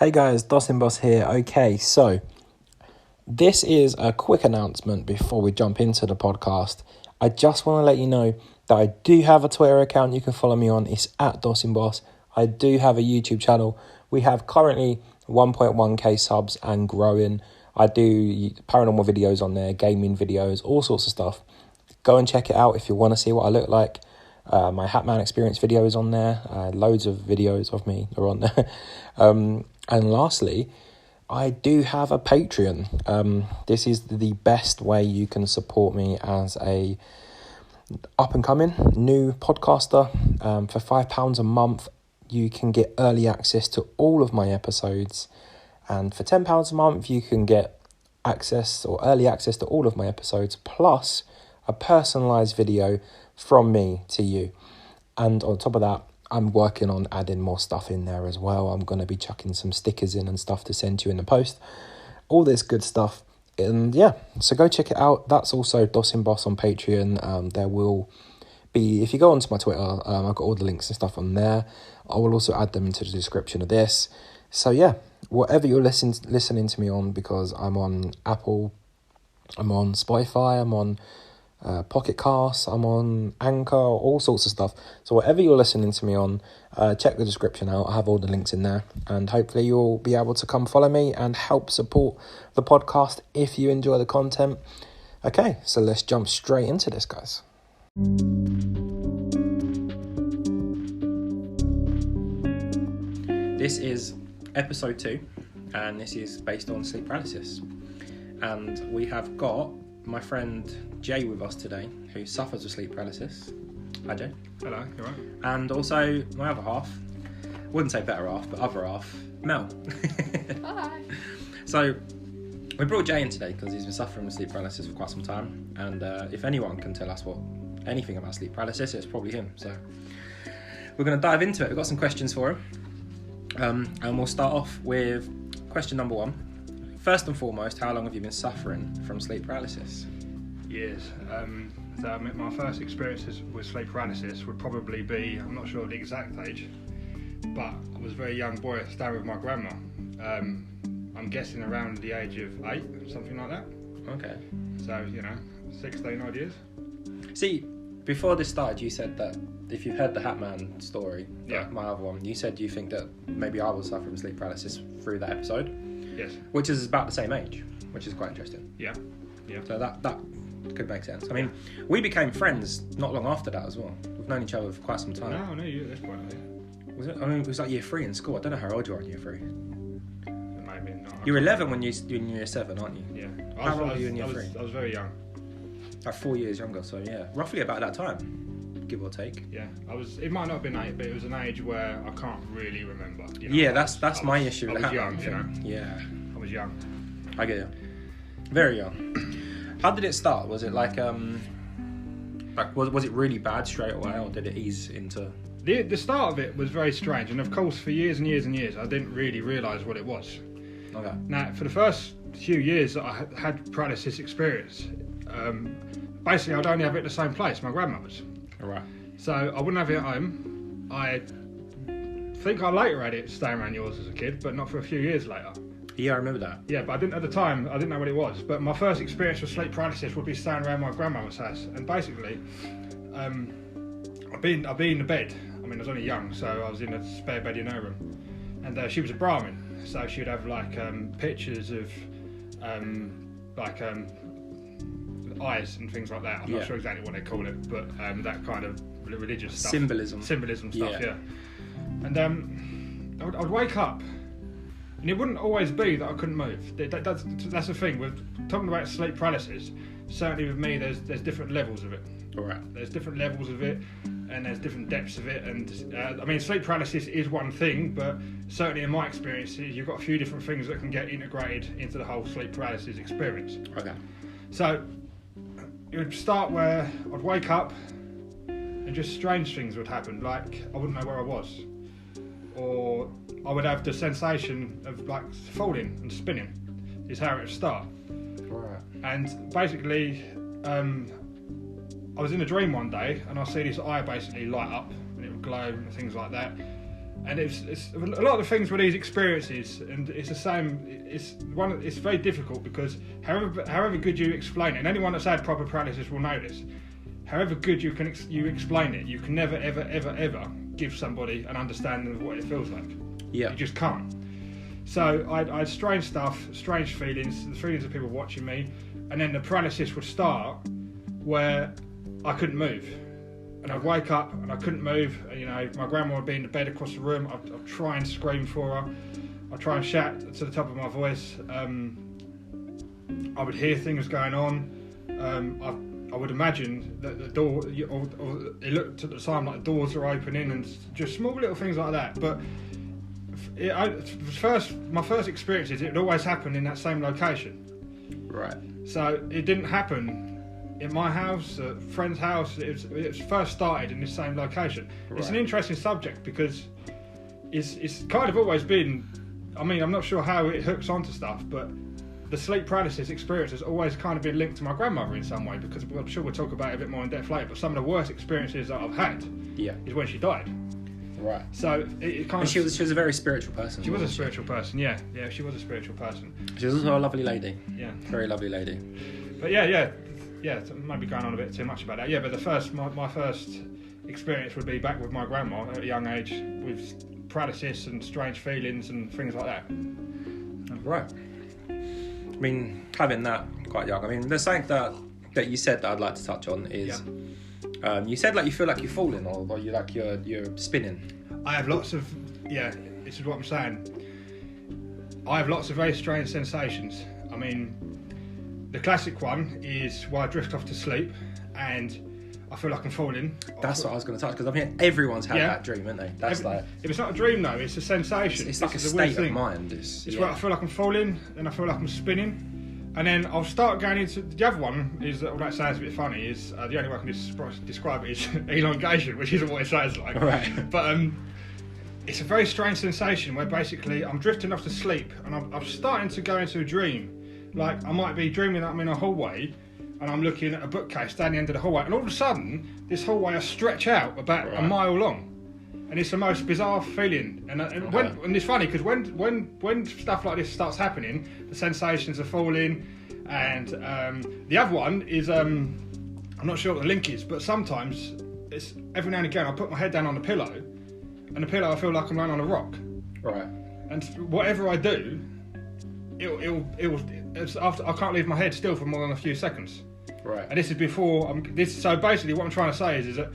Hey guys, Dawson Boss here. Okay, so this is a quick announcement before we jump into the podcast. I just want to let you know that I do have a Twitter account you can follow me on. It's at Dawson Boss. I do have a YouTube channel. We have currently 1.1k subs and growing. I do paranormal videos on there, gaming videos, all sorts of stuff. Go and check it out if you want to see what I look like. My Hatman experience video is on there. Loads of videos of me are on there. And lastly, I do have a Patreon. This is the best way you can support me as a up-and-coming new podcaster. For £5 a month, you can get early access to all of my episodes. And for £10 a month, you can get access or early access to all of my episodes, plus a personalised video from me to you. And on top of that, I'm working on adding more stuff in there as well. I'm going to be chucking some stickers in and stuff to send you in the post. All this good stuff. And yeah, so go check it out. That's also Dawson Boss on Patreon. There will be, if you go onto my Twitter, I've got all the links and stuff on there. I will also add them into the description of this. So yeah, whatever you're listening to me on, because I'm on Apple, I'm on Spotify, I'm on Pocket Cast, I'm on Anchor, all sorts of stuff. So whatever you're listening to me on, check the description out. I have all the links in there, and hopefully you'll be able to come follow me and help support the podcast if you enjoy the content. Okay, so let's jump straight into this, guys. This is episode 2, and this is based on sleep paralysis. And we have got my friend Jay with us today, who suffers with sleep paralysis. Hi Jay. Hello, you alright? And also my other half, wouldn't say better half, but other half, Mel. Hi. So we brought Jay in today because he's been suffering with sleep paralysis for quite some time, and if anyone can tell us anything about sleep paralysis, it's probably him. So we're going to dive into it. We've got some questions for him, and we'll start off with question number 1. First and foremost, how long have you been suffering from sleep paralysis? Years. So I mean, my first experiences with sleep paralysis would probably be, I'm not sure the exact age, but I was a very young boy staying with my grandma. I'm guessing around the age of 8, something like that. Okay. So, 16 odd years. See, before this started, you said that if you've heard the Hatman story, Yeah. my other one, you said you think that maybe I was suffering from sleep paralysis through that episode. Yes. Which is about the same age, which is quite interesting. Yeah. So that could make sense. I mean, we became friends not long after that as well. We've known each other for quite some time. No, I knew you at this point. Yeah. Was it? I mean, it was like year 3 in school. I don't know how old you are in year 3. Maybe not. You're 11 when you're in year 7, aren't you? Yeah. How old are you in year 3? I was very young. Like 4 years younger, so yeah. Roughly about that time, give or take. Yeah. It might not have been 8, but it was an age where I can't really remember. Yeah, that's my issue with the I was young, Hatman thing. Yeah. I was young. I get you. Very young. How did it start? Was it like was it really bad straight away, or did it ease into? The start of it was very strange, and of course for years and years and years I didn't really realise what it was. Okay. Now, for the first few years that I had paralysis experience, basically I'd only have it at the same place, my grandmother's. Alright. So I wouldn't have it at home. I think I later had it staying around yours as a kid, but not for a few years later. Yeah, I remember that. Yeah, but I didn't at the time. I didn't know what it was. But my first experience with sleep paralysis would be staying around my grandmother's house, and basically, I'd be in the bed. I mean, I was only young, so I was in a spare bed in her room, and she was a Brahmin, so she'd have like pictures of eyes and things like that. I'm not sure exactly what they call it, but that kind of religious stuff. Symbolism stuff, yeah. And I'd wake up. And it wouldn't always be that I couldn't move. That's the thing with talking about sleep paralysis. Certainly with me, there's different levels of it. All right. There's different levels of it, and there's different depths of it. And I mean, sleep paralysis is one thing, but certainly in my experience, you've got a few different things that can get integrated into the whole sleep paralysis experience. Okay. So it would start where I'd wake up, and just strange things would happen. Like I wouldn't know where I was, or I would have the sensation of like falling and spinning is how it would start. Right. And basically, I was in a dream one day and I see this eye basically light up and it would glow and things like that. And it's a lot of the things with these experiences, and it's the same. It's very difficult because however good you explain it, and anyone that's had proper paralysis will know this. However good you explain it, you can never ever give somebody an understanding of what it feels like. Yeah, you just can't. So I had strange stuff, strange feelings, the feelings of people watching me, and then the paralysis would start where I couldn't move. And I'd wake up and I couldn't move. You know, my grandma would be in the bed across the room. I'd try and scream for her. I'd try and shout to the top of my voice. I would hear things going on. I would imagine that the door, or it looked at the time like the doors are opening, and just small little things like that. But my first experiences, it would always happen in that same location. Right. So it didn't happen in my house, a friend's house. It was first started in this same location. Right. It's an interesting subject because it's kind of always been. I mean, I'm not sure how it hooks onto stuff, but the sleep paralysis experience has always kind of been linked to my grandmother in some way, because I'm sure we'll talk about it a bit more in depth later. But some of the worst experiences that I've had is when she died. Right. So it kind of. She was a very spiritual person. She was a spiritual person. Yeah. She was a spiritual person. She was also a lovely lady. Yeah. Very lovely lady. But yeah, maybe going on a bit too much about that. Yeah, but my first experience would be back with my grandma at a young age with paralysis and strange feelings and things like that. Right. I mean, having that quite young. I mean, there's something that you said that I'd like to touch on is you said like you feel like you're falling or you like you're spinning. I have lots of this is what I'm saying. I have lots of very strange sensations. I mean, the classic one is where I drift off to sleep and I feel like I'm falling. That's what I was going to touch, because I mean everyone's had that dream, haven't they? That's like, if it's not a dream though, it's a sensation. It's like a state of mind. It's where I feel like I'm falling, and I feel like I'm spinning, and then I'll start going into the other one. Is that sounds a bit funny? Is the only way I can describe it is elongation, which isn't what it sounds like. Right. But it's a very strange sensation where basically I'm drifting off to sleep, and I'm starting to go into a dream. Like I might be dreaming that I'm in a hallway and I'm looking at a bookcase down the end of the hallway, and all of a sudden this hallway will stretch out about a mile long, and it's the most bizarre feeling. And it's funny because when stuff like this starts happening, the sensations are falling, and the other one is I'm not sure what the link is, but sometimes it's every now and again I put my head down on the pillow, and the pillow I feel like I'm lying on a rock. Right. And whatever I do, it's after I can't leave my head still for more than a few seconds. Right. And this is before so basically what I'm trying to say is that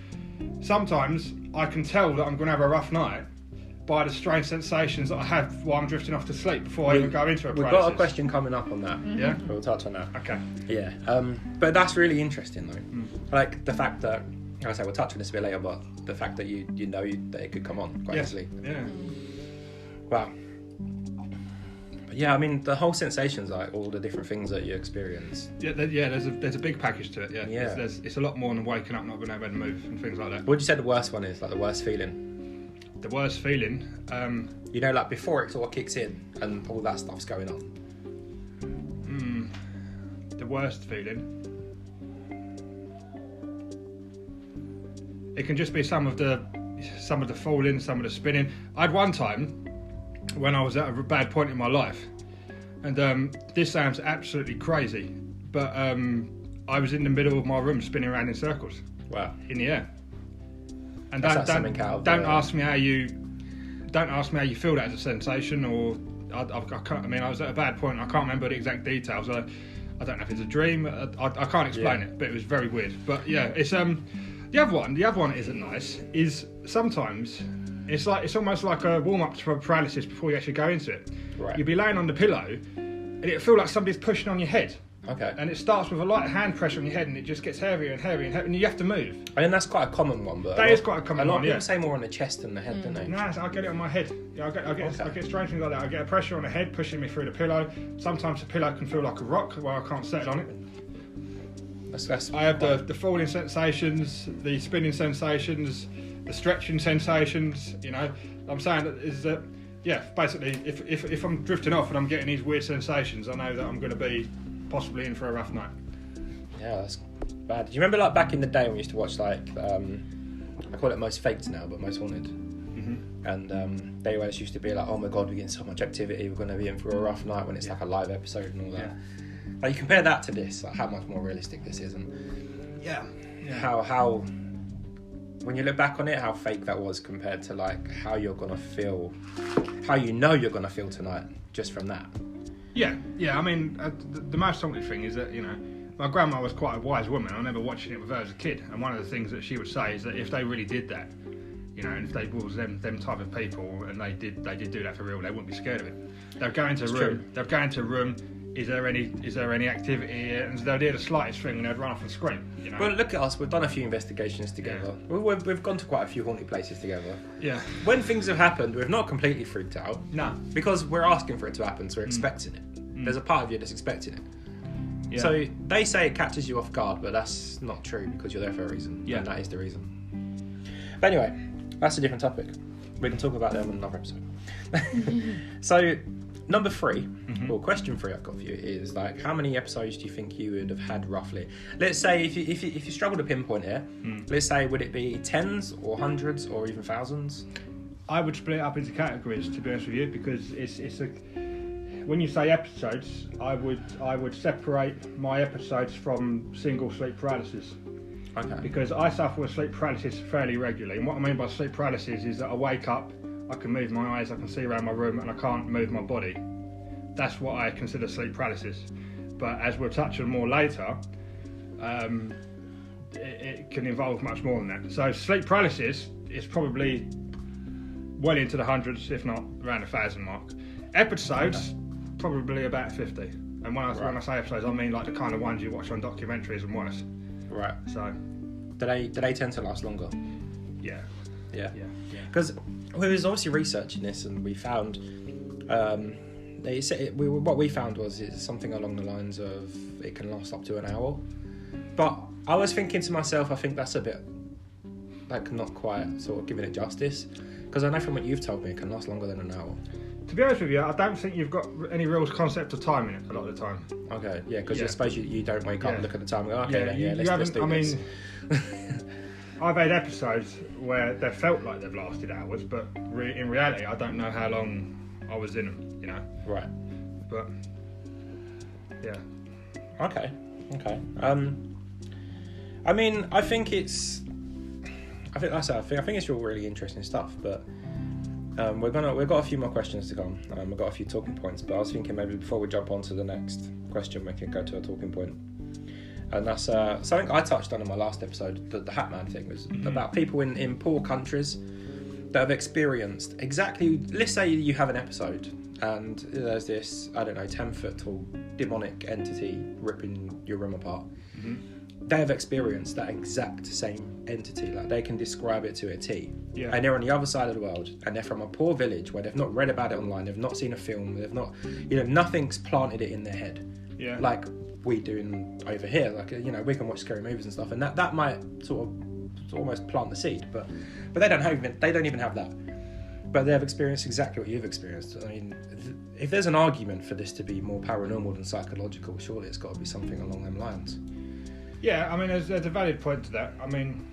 sometimes I can tell that I'm going to have a rough night by the strange sensations that I have while I'm drifting off to sleep before I even go into a paralysis. We've got a question coming up on that. Mm-hmm. Yeah? We'll touch on that. Okay. Yeah. But that's really interesting though. Like the fact that, like I say, we'll touch on this a bit later, but the fact that you know that it could come on quite easily. Yeah. Wow. Yeah, I mean the whole sensations, like all the different things that you experience. Yeah, there's a big package to it. Yeah. It's a lot more than waking up not being able to move and things like that. What would you say the worst one is? Like the worst feeling? The worst feeling. You know, like before it sort of kicks in and all that stuff's going on. The worst feeling. It can just be some of the falling, some of the spinning. I had one time when I was at a bad point in my life, and this sounds absolutely crazy, but I was in the middle of my room spinning around in circles. Wow. In the air. And don't ask me how you feel that as a sensation, or I can't. I mean, I was at a bad point. I can't remember the exact details. I don't know if it's a dream. I can't explain it, but it was very weird. But yeah, it's the other one that isn't nice is sometimes. It's almost like a warm-up to paralysis before you actually go into it. Right. You'll be laying on the pillow, and it'll feel like somebody's pushing on your head. Okay. And it starts with a light hand pressure on your head, and it just gets heavier and heavier and heavier, and you have to move. I mean, that's quite a common one, but... That is quite a common one, A lot of people say more on the chest than the head, don't they? No, I get it on my head. Yeah, I get strange things like that. I get a pressure on the head pushing me through the pillow. Sometimes the pillow can feel like a rock where I can't settle on it. I have the falling sensations, the spinning sensations, the stretching sensations, you know. I'm saying that is that, basically, if I'm drifting off and I'm getting these weird sensations, I know that I'm going to be possibly in for a rough night. Yeah, that's bad. Do you remember, like, back in the day when we used to watch, like, I call it Most Faked now, but Most Haunted? Mm-hmm. And they always used to be like, oh my god, we're getting so much activity, we're going to be in for a rough night, when it's like a live episode and all that. Like, you compare that to this, like how much more realistic this is, and how when you look back on it, how fake that was compared to like how you're going to feel, how you know you're going to feel tonight just from that. Yeah. I mean, the most haunted thing is that, you know, my grandma was quite a wise woman. I remember watching it with her as a kid, and one of the things that she would say is that if they really did that, you know, and if they was them type of people, and they did do that for real, they wouldn't be scared of it. They'll go into a room. They'll go into a room. Is there any activity? And they'll do the slightest thing, and they'd run off and scream. You know. Well, look at us. We've done a few investigations together. Yeah. We've gone to quite a few haunted places together. Yeah. When things have happened, we've not completely freaked out. No. Because we're asking for it to happen, so we're expecting it. There's a part of you that's expecting it. Yeah. So they say it catches you off guard, but that's not true, because you're there for a reason. Yeah. And that is the reason. But anyway, that's a different topic. We can talk about them in another episode. So, number 3, or question 3 I've got for you is, like, how many episodes do you think you would have had roughly? Let's say if you struggle to pinpoint it, let's say, would it be tens or hundreds or even thousands? I would split it up into categories, to be honest with you, because it's a. When you say episodes, I would separate my episodes from single sleep paralysis. Okay. Because I suffer with sleep paralysis fairly regularly, and what I mean by sleep paralysis is that I wake up, I can move my eyes, I can see around my room, and I can't move my body. That's what I consider sleep paralysis. But as we'll touch on more later, it can involve much more than that. So sleep paralysis is probably well into the hundreds, if not around 1,000 mark. Episodes, probably about 50. And when I say episodes, I mean like the kind of ones you watch on documentaries and worse. Right. So, do they tend to last longer? Yeah. Because we was obviously researching this, and we found what we found was it's something along the lines of it can last up to an hour. But I was thinking to myself, I think that's a bit like not quite sort of giving it justice, because I know from what you've told me it can last longer than an hour. To be honest with you, I don't think you've got any real concept of time in it a lot of the time. Okay, yeah, because I suppose you don't wake up and look at the time and go, okay, let's do this. Mean, I've had episodes where they've felt like they've lasted hours, but in reality, I don't know how long I was in them, you know? Right. But, yeah. Okay. I mean, I think it's all really interesting stuff, but we've got a few more questions to come. We've got a few talking points, but I was thinking maybe before we jump on to the next question, we can go to a talking point. And that's something I touched on in my last episode, the Hat Man thing, was about people in poor countries that have experienced exactly, let's say you have an episode and there's this, 10-foot tall demonic entity ripping your room apart. They have experienced that exact same entity, like they can describe it to a T. Yeah. And they're on the other side of the world, and they're from a poor village where they've not read about it online, they've not seen a film, they've not, nothing's planted it in their head. Yeah. Like we do over here, like, we can watch scary movies and stuff, and that might sort of almost plant the seed, but they don't even have that. But they've experienced exactly what you've experienced. I mean, if there's an argument for this to be more paranormal than psychological, surely it's got to be something along them lines. Yeah, I mean, there's a valid point to that. I mean,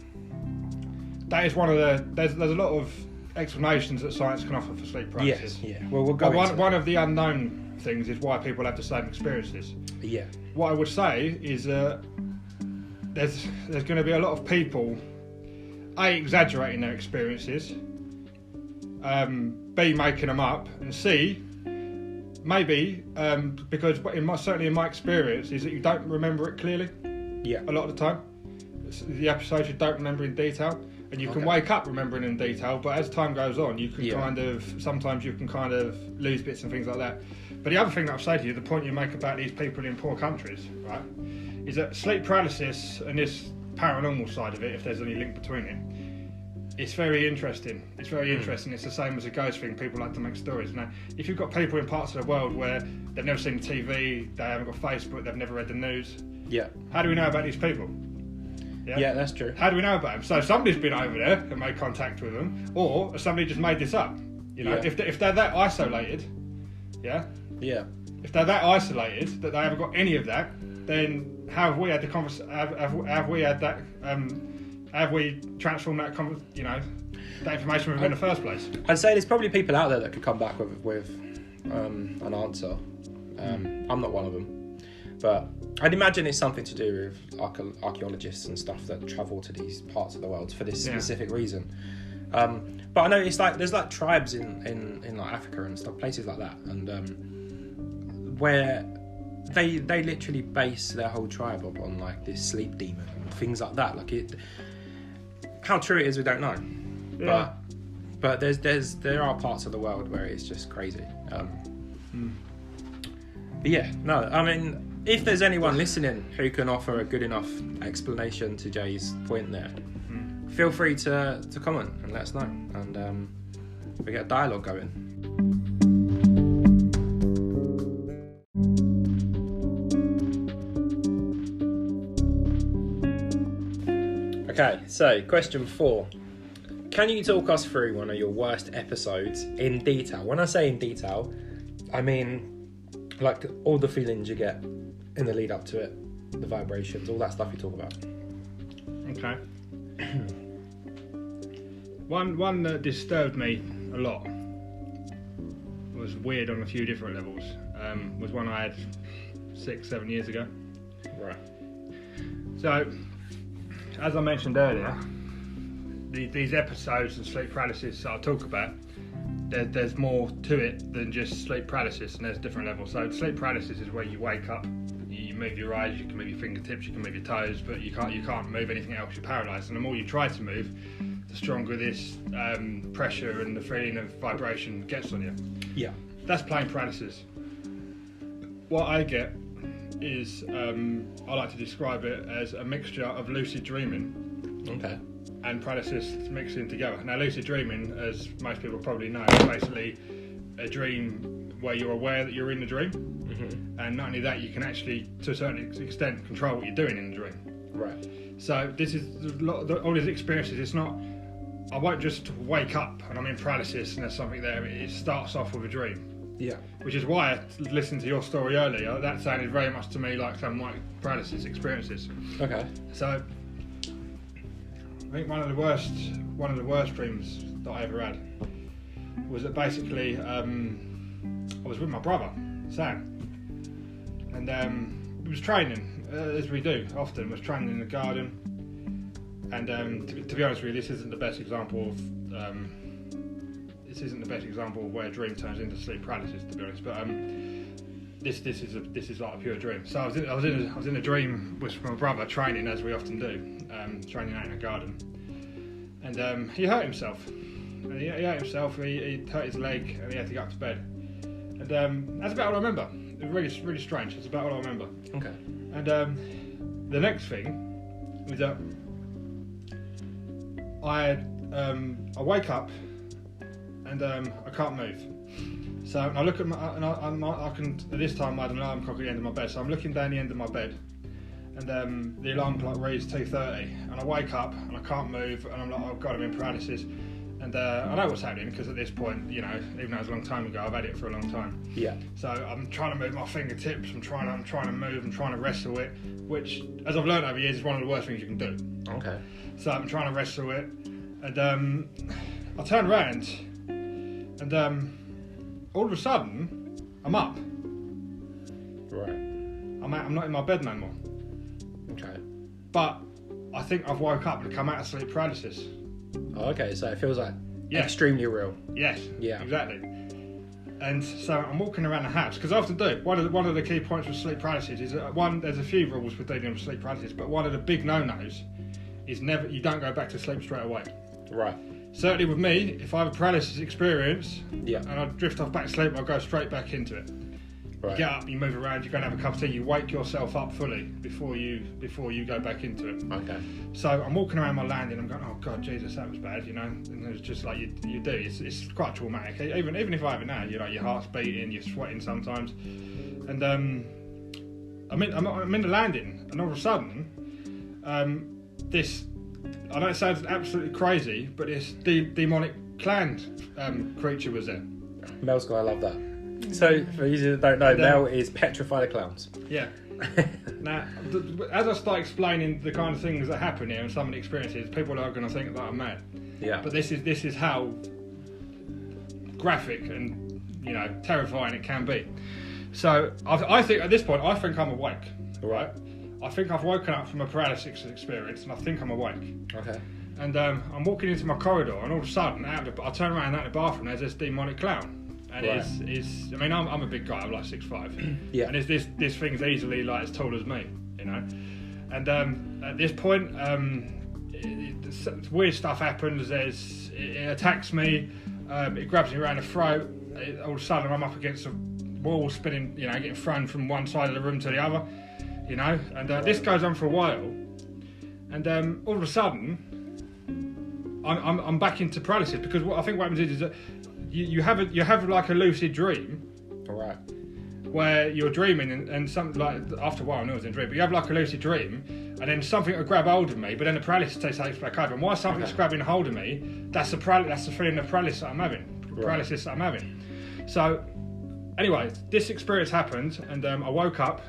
that is one of the... There's a lot of explanations that science can offer for sleep paralysis. Yes, yeah. Well, we'll go into one of the unknown things is why people have the same experiences. Yeah. What I would say is there's going to be a lot of people, A, exaggerating their experiences, B, making them up, and C, maybe, because certainly in my experience, is that you don't remember it clearly. Yeah. A lot of the time. The episodes you don't remember in detail, and you can wake up remembering in detail, but as time goes on, you can sometimes you can kind of lose bits and things like that. But the other thing that I'll say to you, the point you make about these people in poor countries, right, is that sleep paralysis and this paranormal side of it, if there's any link between it, it's very interesting. It's very interesting. It's the same as a ghost thing. People like to make stories. Now, if you've got people in parts of the world where they've never seen TV, they haven't got Facebook, they've never read the news, how do we know about these people? Yeah, that's true. How do we know about them? So somebody's been over there and made contact with them, or somebody just made this up. If they're that isolated, if they're that isolated that they haven't got any of that, then how have we had the have we had that Have we transformed that, that information within the first place? I'd say there's probably people out there that could come back with an answer. I'm not one of them, but I'd imagine it's something to do with archaeologists and stuff that travel to these parts of the world for this specific reason. But I know it's like there's like tribes in like Africa and stuff, places like that, and where they literally base their whole tribe up on like this sleep demon and things like that. Like it, how true it is, we don't know. Yeah. But there are parts of the world where it's just crazy. But yeah, no, I mean, if there's anyone listening who can offer a good enough explanation to Jay's point there, feel free to comment and let us know, and we get a dialogue going. Okay, so question 4. Can you talk us through one of your worst episodes in detail? When I say in detail, I mean like all the feelings you get in the lead up to it, the vibrations, all that stuff you talk about. Okay. One that disturbed me a lot, was weird on a few different levels, was one I had 6-7 years ago. Right. So, as I mentioned earlier, these episodes and sleep paralysis that I talk about, there's more to it than just sleep paralysis, and there's different levels. So sleep paralysis is where you wake up, you move your eyes, you can move your fingertips, you can move your toes, but you can't move anything else. You're paralysed, and the more you try to move, the stronger this pressure and the feeling of vibration gets on you. Yeah, that's plain paralysis. What I get is I like to describe it as a mixture of lucid dreaming. Okay. And paralysis mixing together. Now, lucid dreaming, as most people probably know, is basically a dream where you're aware that you're in the dream, and not only that, you can actually, to a certain extent, control what you're doing in the dream. Right. So this is all these experiences. It's not, I won't just wake up and I'm in paralysis and there's something there. It starts off with a dream. Yeah. Which is why I listened to your story earlier. That sounded very much to me like some like paralysis experiences. Okay. So I think one of the worst dreams that I ever had was that basically I was with my brother Sam, and we was training as we do often. Was training in the garden, and to be honest with you, this isn't the best example of where a dream turns into sleep paralysis, to be honest. But this is like a pure dream. So I was in a dream with my brother training, as we often do, training out in a garden, and he hurt himself. And he hurt himself. He hurt his leg, and he had to go up to bed. And that's about all I remember. It was really strange. That's about all I remember. Okay. And the next thing was that I wake up and I can't move. So I look at I can at this time I had an alarm clock at the end of my bed. So I'm looking down the end of my bed, and the alarm clock reads 2:30, and I wake up and I can't move, and I'm like, oh god, I'm in paralysis. And I know what's happening because at this point, you know, even though it was a long time ago, I've had it for a long time. Yeah. So I'm trying to move my fingertips. I'm trying to move. I'm trying to wrestle it, which, as I've learned over years, is one of the worst things you can do. Okay. So I'm trying to wrestle it, and I turn around, and all of a sudden, I'm up. Right. I'm not in my bed no more. Okay. But I think I've woke up and come out of sleep paralysis. Oh, okay, so it feels like extremely real. Yes. Yeah. Exactly. And so I'm walking around the house because I often do. One of the key points with sleep paralysis is there's a few rules for dealing with sleep paralysis, but one of the big no-nos is you don't go back to sleep straight away. Right. Certainly with me, if I have a paralysis experience and I drift off back to sleep, I'll go straight back into it. Right. You get up, you move around, you go and have a cup of tea, you wake yourself up fully before you go back into it. Okay. So I'm walking around my landing, I'm going, oh God, Jesus, that was bad, you know. And it's just like you do. It's quite traumatic. Even if I have it now, you know, your heart's beating, you're sweating sometimes. And I'm in the landing, and all of a sudden, this, I know it sounds absolutely crazy, but this demonic clan creature was there. Mel's gonna love that. So, for you that don't know, Mel is petrified of clowns. Yeah. Now, as I start explaining the kind of things that happen here and some of the experiences, people are going to think that I'm mad. Yeah. But this is how graphic and, you know, terrifying it can be. So I think at this point, I think I'm awake. Right. I think I've woken up from a paralysis experience, and I think I'm awake. Okay. And I'm walking into my corridor, and all of a sudden, I turn around out of the bathroom. There's this demonic clown. And I mean, I'm a big guy. I'm like 6'5". Yeah. And this thing's easily like as tall as me, you know. And at this point, weird stuff happens. It attacks me. It grabs me around the throat. All of a sudden, I'm up against a wall, spinning. You know, getting thrown from one side of the room to the other. You know. And this goes on for a while. And all of a sudden, I'm back into paralysis, because what happens is that you have like a lucid dream, right, where you're dreaming and something like, after a while I knew I was in a dream, but you have like a lucid dream, and then something will grab hold of me, but then the paralysis takes back over, and while something's grabbing hold of me, that's the feeling of paralysis that I'm having. So anyway, this experience happened, and I woke up,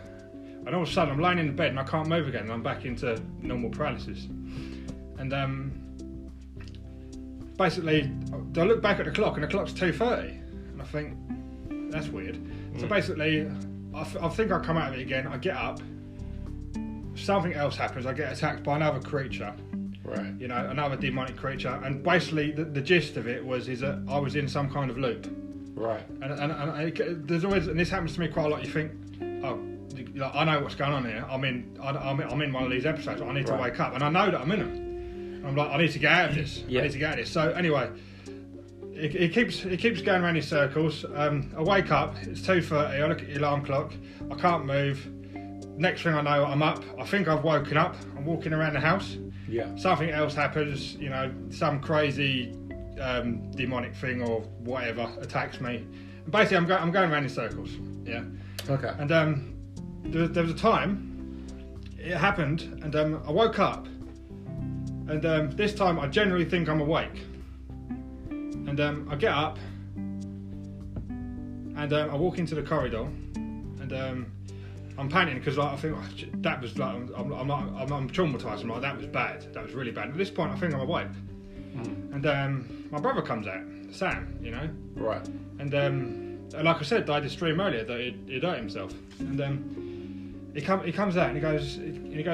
and all of a sudden I'm laying in the bed and I can't move again, and I'm back into normal paralysis. And basically, I look back at the clock, and the clock's 2:30, and I think, that's weird. So basically, I think I come out of it again, I get up, something else happens, I get attacked by another creature, right? You know, another demonic creature, and basically the gist of it is that I was in some kind of loop. Right. And there's always, and this happens to me quite a lot, you think, oh, like, I know what's going on here, I'm in one of these episodes, I need to wake up, and I know that I'm in them. I'm like, I need to get out of this. I need to get out of this. So anyway, it keeps going around in circles. I wake up. It's 2:30. I look at the alarm clock. I can't move. Next thing I know, I'm up. I think I've woken up. I'm walking around the house. Yeah. Something else happens. You know, some crazy demonic thing or whatever attacks me. And basically, I'm going around in circles. Yeah. Okay. And there was a time it happened, and I woke up. And this time I generally think I'm awake. And I get up, and I walk into the corridor, and I'm panicking because like, I think that was like I'm traumatised. I'm like, that was bad. That was really bad. At this point, I think I'm awake. And my brother comes out, Sam. You know. Right. And like I said, I had this dream earlier that he'd hurt himself, and. He comes out and he goes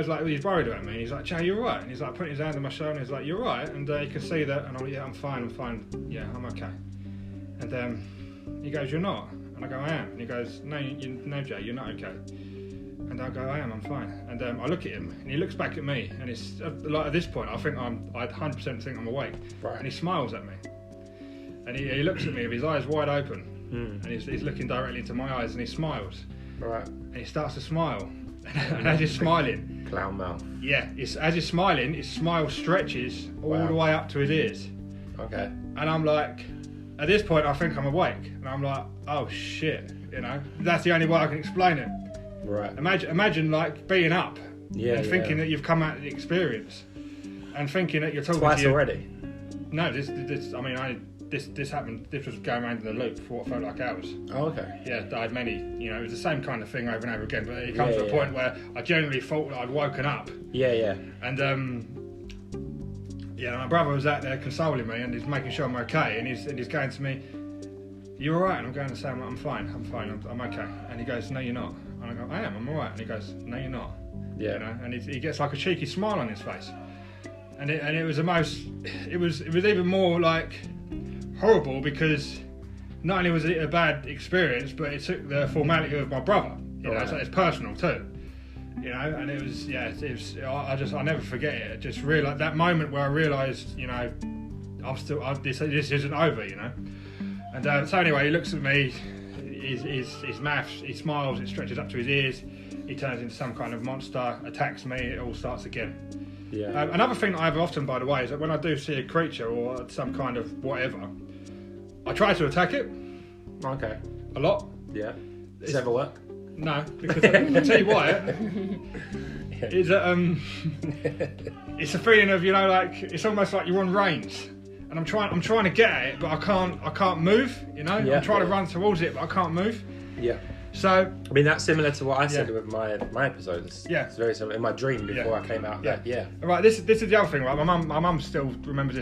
like, he's worried about me. He's like, Joe, you're right. And he's like putting his hand on my shoulder and he's like, you're right. And you can see that. And I'm like, yeah, I'm fine. Yeah, I'm okay. And he goes, you're not. And I go, I am. And he goes, no, Joe, you're not okay. And I go, I am. I'm fine. And I look at him and he looks back at me. And it's like at this point, I 100% think I'm awake. Right. And he smiles at me. And he looks at me with his eyes wide open. And he's looking directly into my eyes and he smiles. Right. And he starts to smile. And as he's smiling, clown mouth. Yeah, as he's smiling, his smile stretches all the way up to his ears. Okay. And I'm like, at this point, I think I'm awake. And I'm like, oh shit, you know? That's the only way I can explain it. Right. Imagine like being up and thinking that you've come out of the experience and thinking that you're talking twice already. No, this happened. This was going around in the loop for what felt like hours. Oh, okay. Yeah, I had many. You know, it was the same kind of thing over and over again. But it comes to a point where I genuinely thought that I'd woken up. Yeah, yeah. And my brother was out there consoling me, and he's making sure I'm okay. And he's going to me, "You all right?" And I'm going to say, "I'm fine. I'm okay." And he goes, "No, you're not." And I go, "I am. I'm all right." And he goes, "No, you're not." Yeah. You know, and he gets like a cheeky smile on his face. And it was it was even more like horrible, because not only was it a bad experience, but it took the formality of my brother. You know, so it's personal too. You know, and it was I never forget it. Just realised that moment where I realised, you know, this isn't over. You know, and so anyway, he looks at me, his mouth, he smiles, it stretches up to his ears. He turns into some kind of monster, attacks me. It all starts again. Yeah. Another thing that I have often, by the way, is that when I do see a creature or some kind of whatever, I try to attack it. Okay. A lot. Yeah. Does it ever work? No, because I'll tell you why. Is that it's a feeling of, you know, like it's almost like you're on reins, and I'm trying to get at it, but I can't move. You know, I'm trying to run towards it, but I can't move. Yeah. So I mean, that's similar to what I said with my episode. It's very similar. In my dream before I came out. Right. This is the other thing. Right. My mum still remembers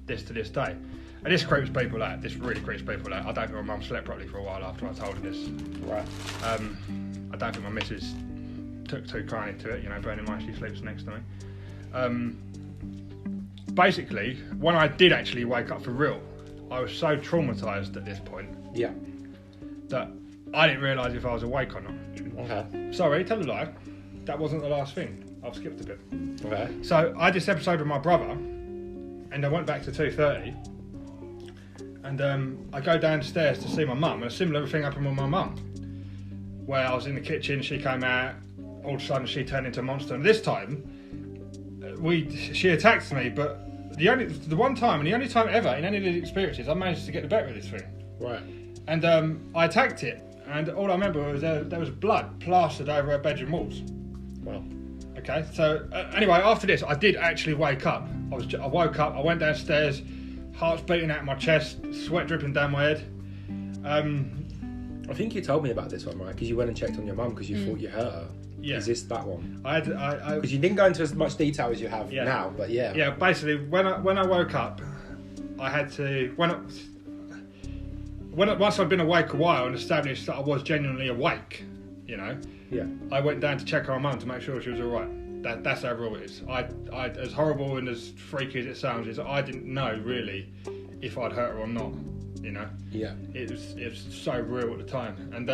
this to this day. And this creeps people out. This really creeps people out. I don't think my mum slept properly for a while after I told her this. Right. I don't think my missus took too kindly to it, bearing in mind she sleeps next to me. Basically, when I did actually wake up for real, I was so traumatised at this point that I didn't realise if I was awake or not. Okay. Sorry, tell a lie. That wasn't the last thing. I've skipped a bit. Okay. So I did this episode with my brother, and I went back to 2:30. And I go downstairs to see my mum, and a similar thing happened with my mum, where I was in the kitchen, she came out, all of a sudden she turned into a monster. And this time, she attacked me, but the one time and the only time ever in any of these experiences, I managed to get the better of this thing. Right. And I attacked it, and all I remember was there was blood plastered over her bedroom walls. Well. Okay. So anyway, after this, I did actually wake up. I woke up. I went downstairs. Heart's beating out of my chest, sweat dripping down my head. I think you told me about this one, right? Because you went and checked on your mum because you thought you hurt her. Yeah. Is this that one? Because you didn't go into as much detail as you have now, but yeah. Yeah, basically, when I woke up, I had to once I'd been awake a while and established that I was genuinely awake, Yeah. I went down to check on my mum to make sure she was all right. That's how real it is. I as horrible and as freaky as it sounds, is I didn't know really if I'd hurt her or not. Yeah. It was so real at the time, and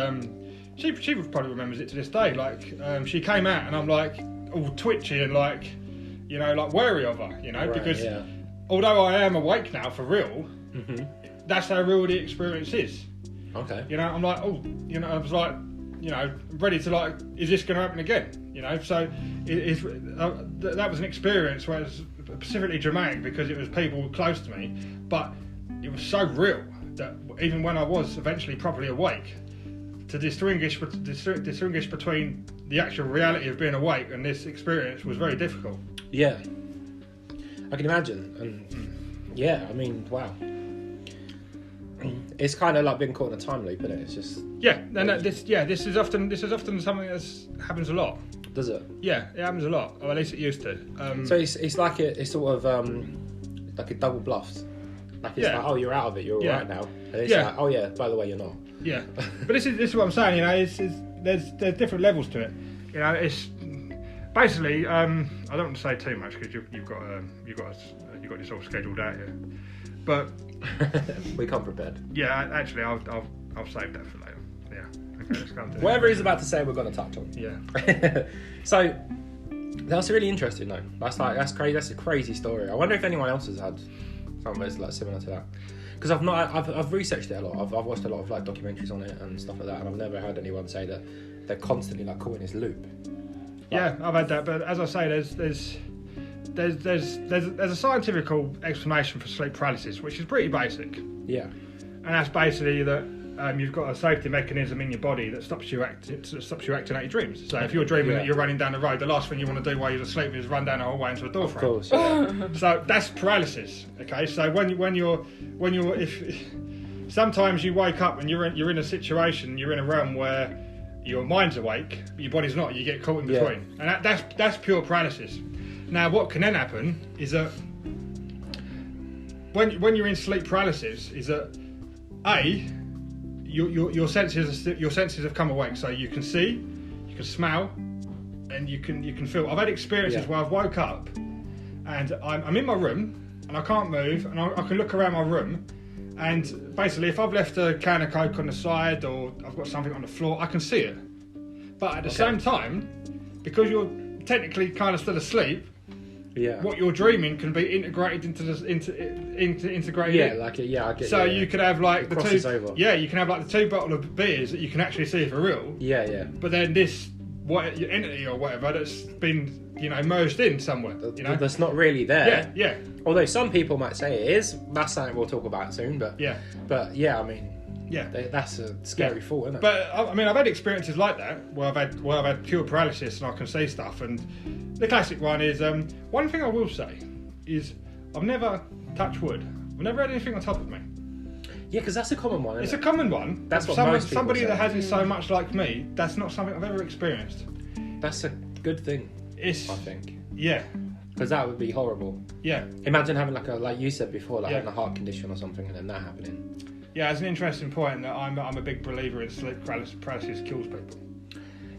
she probably remembers it to this day. Like she came out, and I'm like all twitchy and like wary of her. Right, because although I am awake now for real, that's how real the experience is. Okay. I'm like I was like ready to like, is this going to happen again? So that was an experience where it was specifically dramatic because it was people close to me, but it was so real that even when I was eventually properly awake, to distinguish between the actual reality of being awake and this experience was very difficult. Yeah, I can imagine, and yeah, I mean, wow. It's kind of like being caught in a time loop, isn't it? It's just this is often something that happens a lot. Does it? Yeah, it happens a lot, or at least it used to. So it's like it's sort of like a double bluffed. Like it's like, oh, you're out of it, you're all right now. And it's like, oh yeah, by the way, you're not. Yeah, but this is what I'm saying. There's different levels to it. It's basically I don't want to say too much because you've got this all scheduled out here, but. We come prepared. Yeah, actually, I'll save that for later. Yeah. Okay, let's go on to whatever he's about to say, we're going to touch on. Yeah. So that's really interesting, though. That's crazy. That's a crazy story. I wonder if anyone else has had something that's like similar to that. Because I've researched it a lot. I've watched a lot of like documentaries on it and stuff like that, and I've never heard anyone say that they're constantly like caught in this loop. Yeah, I've had that, but as I say, there's a scientific explanation for sleep paralysis, which is pretty basic. Yeah. And that's basically that you've got a safety mechanism in your body that stops you acting out your dreams. So if you're dreaming that you're running down the road, the last thing you want to do while you're asleep is run down the hallway into a door frame. Of course. Yeah. So that's paralysis. Okay. So if sometimes you wake up and you're in a situation, you're in a realm where your mind's awake, but your body's not. You get caught in between, and that's pure paralysis. Now, what can then happen is that when you're in sleep paralysis, is that your senses have come awake, so you can see, you can smell, and you can feel. I've had experiences where I've woke up and I'm in my room and I can't move, and I can look around my room, and basically if I've left a can of Coke on the side or I've got something on the floor, I can see it. But at the same time, because you're technically kind of still asleep, what you're dreaming can be integrated into integrated. Yeah, I get. So you could have like the two. Over. Yeah, you can have like the 2 bottles of beers that you can actually see for real. Yeah. But then this entity or whatever that's been merged in somewhere. That's not really there. Yeah. Although some people might say it is. That's something we'll talk about soon. But yeah, I mean. Yeah, that's a scary thought, isn't it? But I mean, I've had experiences like that where I've had pure paralysis and I can see stuff. And the classic one is one thing I will say is I've never touched wood. I've never had anything on top of me. Yeah, because that's a common one. It's a common one. That's what most people somebody say. that has it so much like me. That's not something I've ever experienced. That's a good thing. I think. Yeah. Because that would be horrible. Yeah. Imagine having like you said before, having a heart condition or something, and then that happening. Yeah, it's an interesting point that I'm a big believer in sleep paralysis kills people.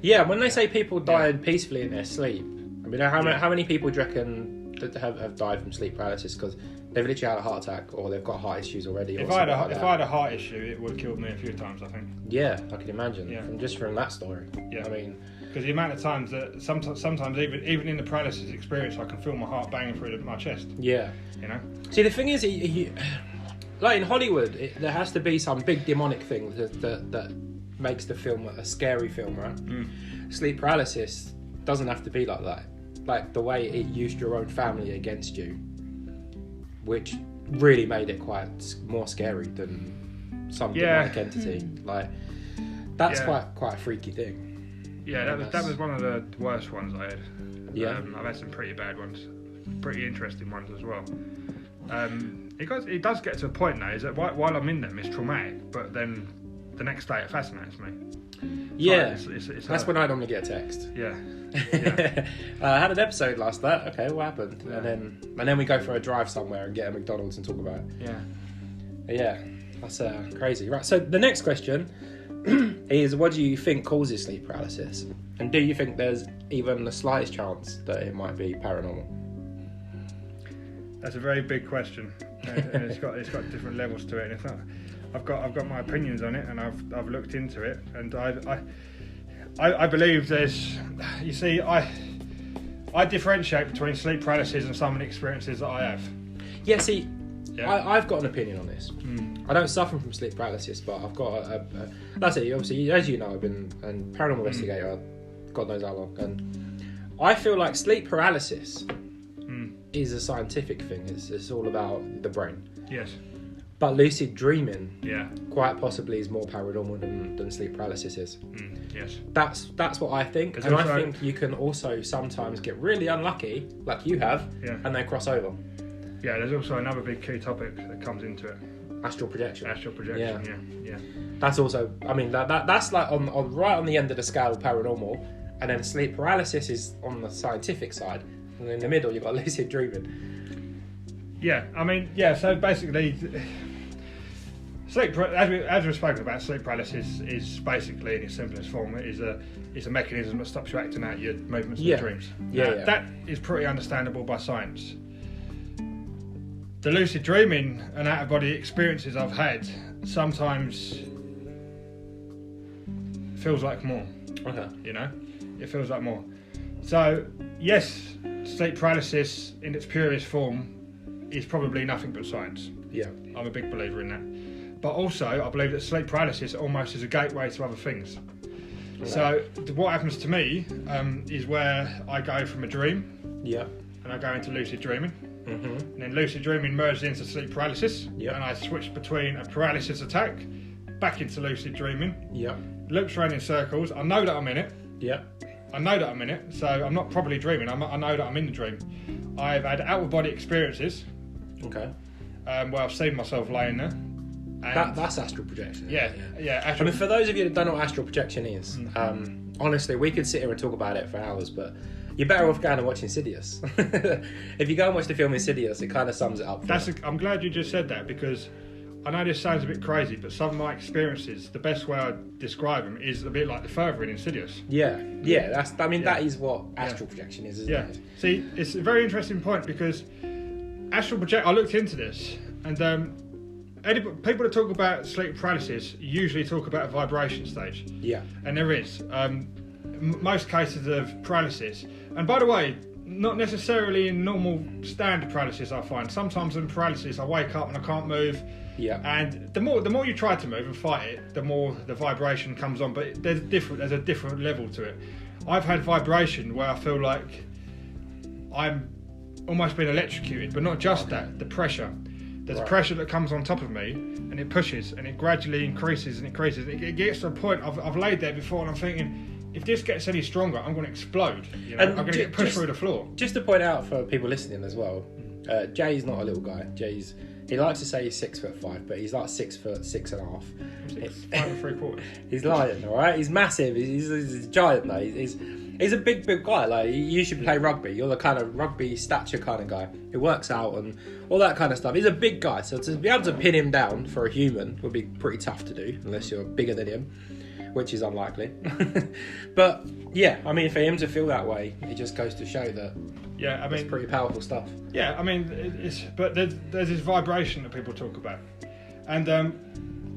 Yeah, when they say people died peacefully in their sleep, I mean, how many people do you reckon that have died from sleep paralysis because they've literally had a heart attack or they've got heart issues already? If I had a heart issue, it would have killed me a few times, I think. Yeah, I can imagine. Yeah. From that story. Yeah. I mean, because the amount of times that sometimes even in the paralysis experience, I can feel my heart banging through my chest. Yeah. You know. See, the thing is, like in Hollywood, there has to be some big demonic thing that makes the film a scary film, right? Sleep paralysis doesn't have to be like that. Like the way it used your own family against you, which really made it quite more scary than some demonic entity. Like that's quite a freaky thing. Yeah, that was one of the worst ones I had. Yeah, I've had some pretty bad ones, pretty interesting ones as well. It does get to a point now is that while I'm in them, it's traumatic, but then the next day it fascinates me. Yeah, it's that's when I normally get a text. Yeah. I had an episode last night. Okay, what happened? Yeah. And then we go for a drive somewhere and get a McDonald's and talk about it. Yeah, that's crazy. Right. So the next question is, what do you think causes sleep paralysis? And do you think there's even the slightest chance that it might be paranormal? That's a very big question, and it's got different levels to it. And it's not. I've got my opinions on it, and I've looked into it, and I believe there's. You see, I differentiate between sleep paralysis and some of the experiences that I have. Yeah. See, I've got an opinion on this. I don't suffer from sleep paralysis, but I've got that's it. Obviously, as you know, I've been a paranormal investigator. God knows how long, and I feel like sleep paralysis is a scientific thing. It's all about the brain. Yes. But lucid dreaming, quite possibly is more paranormal than sleep paralysis is. Yes. That's what I think, and I think you can also sometimes get really unlucky, like you have, and they cross over. Yeah, there's also another big key topic that comes into it. Astral projection. Yeah. That's also, I mean, that's like on right on the end of the scale of paranormal, and then sleep paralysis is on the scientific side, and in the middle you've got lucid dreaming. Yeah, I mean, so basically, sleep, as we've spoken about, sleep paralysis is basically, in its simplest form, it is a mechanism that stops you acting out your movements and dreams. That is pretty understandable by science. The lucid dreaming and out-of-body experiences I've had sometimes feels like more. Okay. You know, it feels like more. So, yes, sleep paralysis in its purest form is probably nothing but science. Yeah. I'm a big believer in that. But also, I believe that sleep paralysis almost is a gateway to other things. Okay. So, what happens to me is where I go from a dream, and I go into lucid dreaming. And then lucid dreaming merges into sleep paralysis, and I switch between a paralysis attack back into lucid dreaming. Loops around in circles. I know that I'm in it. I know that I'm in it, so I'm not probably dreaming. I know that I'm in the dream. I've had out-of-body experiences. Okay. Where I've seen myself laying there. That's astral projection. Yeah. I mean, for those of you that don't know what astral projection is, honestly, we could sit here and talk about it for hours, but you're better off going and watching Insidious. If you go and watch the film Insidious, it kind of sums it up. I'm glad you just said that, because I know this sounds a bit crazy, but some of my experiences, the best way I describe them is a bit like the further in Insidious. That is what astral projection is, isn't it? See, it's a very interesting point, because astral projection, I looked into this, and people that talk about sleep paralysis usually talk about a vibration stage. And there is. Most cases of paralysis, and by the way, not necessarily in normal standard paralysis, I find sometimes in paralysis I wake up and I can't move, and the more you try to move and fight it, the more the vibration comes on, but there's a different level to it. I've had vibration where I feel like I'm almost being electrocuted, but not just that, the pressure. There's a pressure that comes on top of me, and it pushes, and it gradually increases and increases. It gets to a point, I've laid there before, and I'm thinking, if this gets any stronger, I'm going to explode. You know? I'm going to get pushed through the floor. Just to point out for people listening as well, Jay's not a little guy. He's He likes to say he's 6'5", but he's like 6'6.5". 5 3/4. He's lying, all right. He's massive. He's a giant though. He's a big guy. Like, you should play rugby. You're the kind of rugby stature kind of guy who works out and all that kind of stuff. He's a big guy, so to be able to pin him down for a human would be pretty tough to do, unless you're bigger than him, which is unlikely. But yeah, I mean, for him to feel that way, it just goes to show that. Yeah, I mean, it's pretty powerful stuff. Yeah, I mean, but there's this vibration that people talk about, and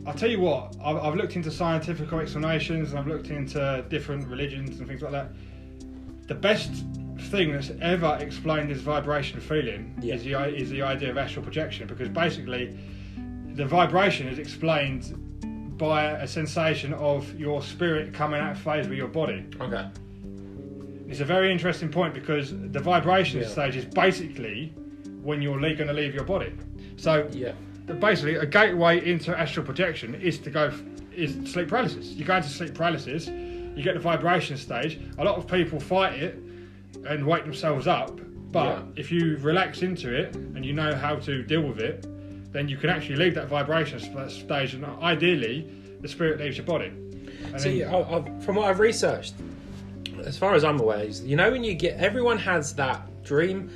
I'll tell you what, I've looked into scientific explanations and I've looked into different religions and things like that. The best thing that's ever explained this vibration feeling is the idea of astral projection, because basically the vibration is explained by a sensation of your spirit coming out of phase with your body. Okay. It's a very interesting point, because the vibration stage is basically when you're going to leave your body. So basically a gateway into astral projection is sleep paralysis. You go into sleep paralysis, you get the vibration stage. A lot of people fight it and wake themselves up, but if you relax into it and you know how to deal with it, then you can actually leave that vibration stage, and ideally the spirit leaves your body. From what I've researched, as far as I'm aware, you know, when you get, everyone has that dream.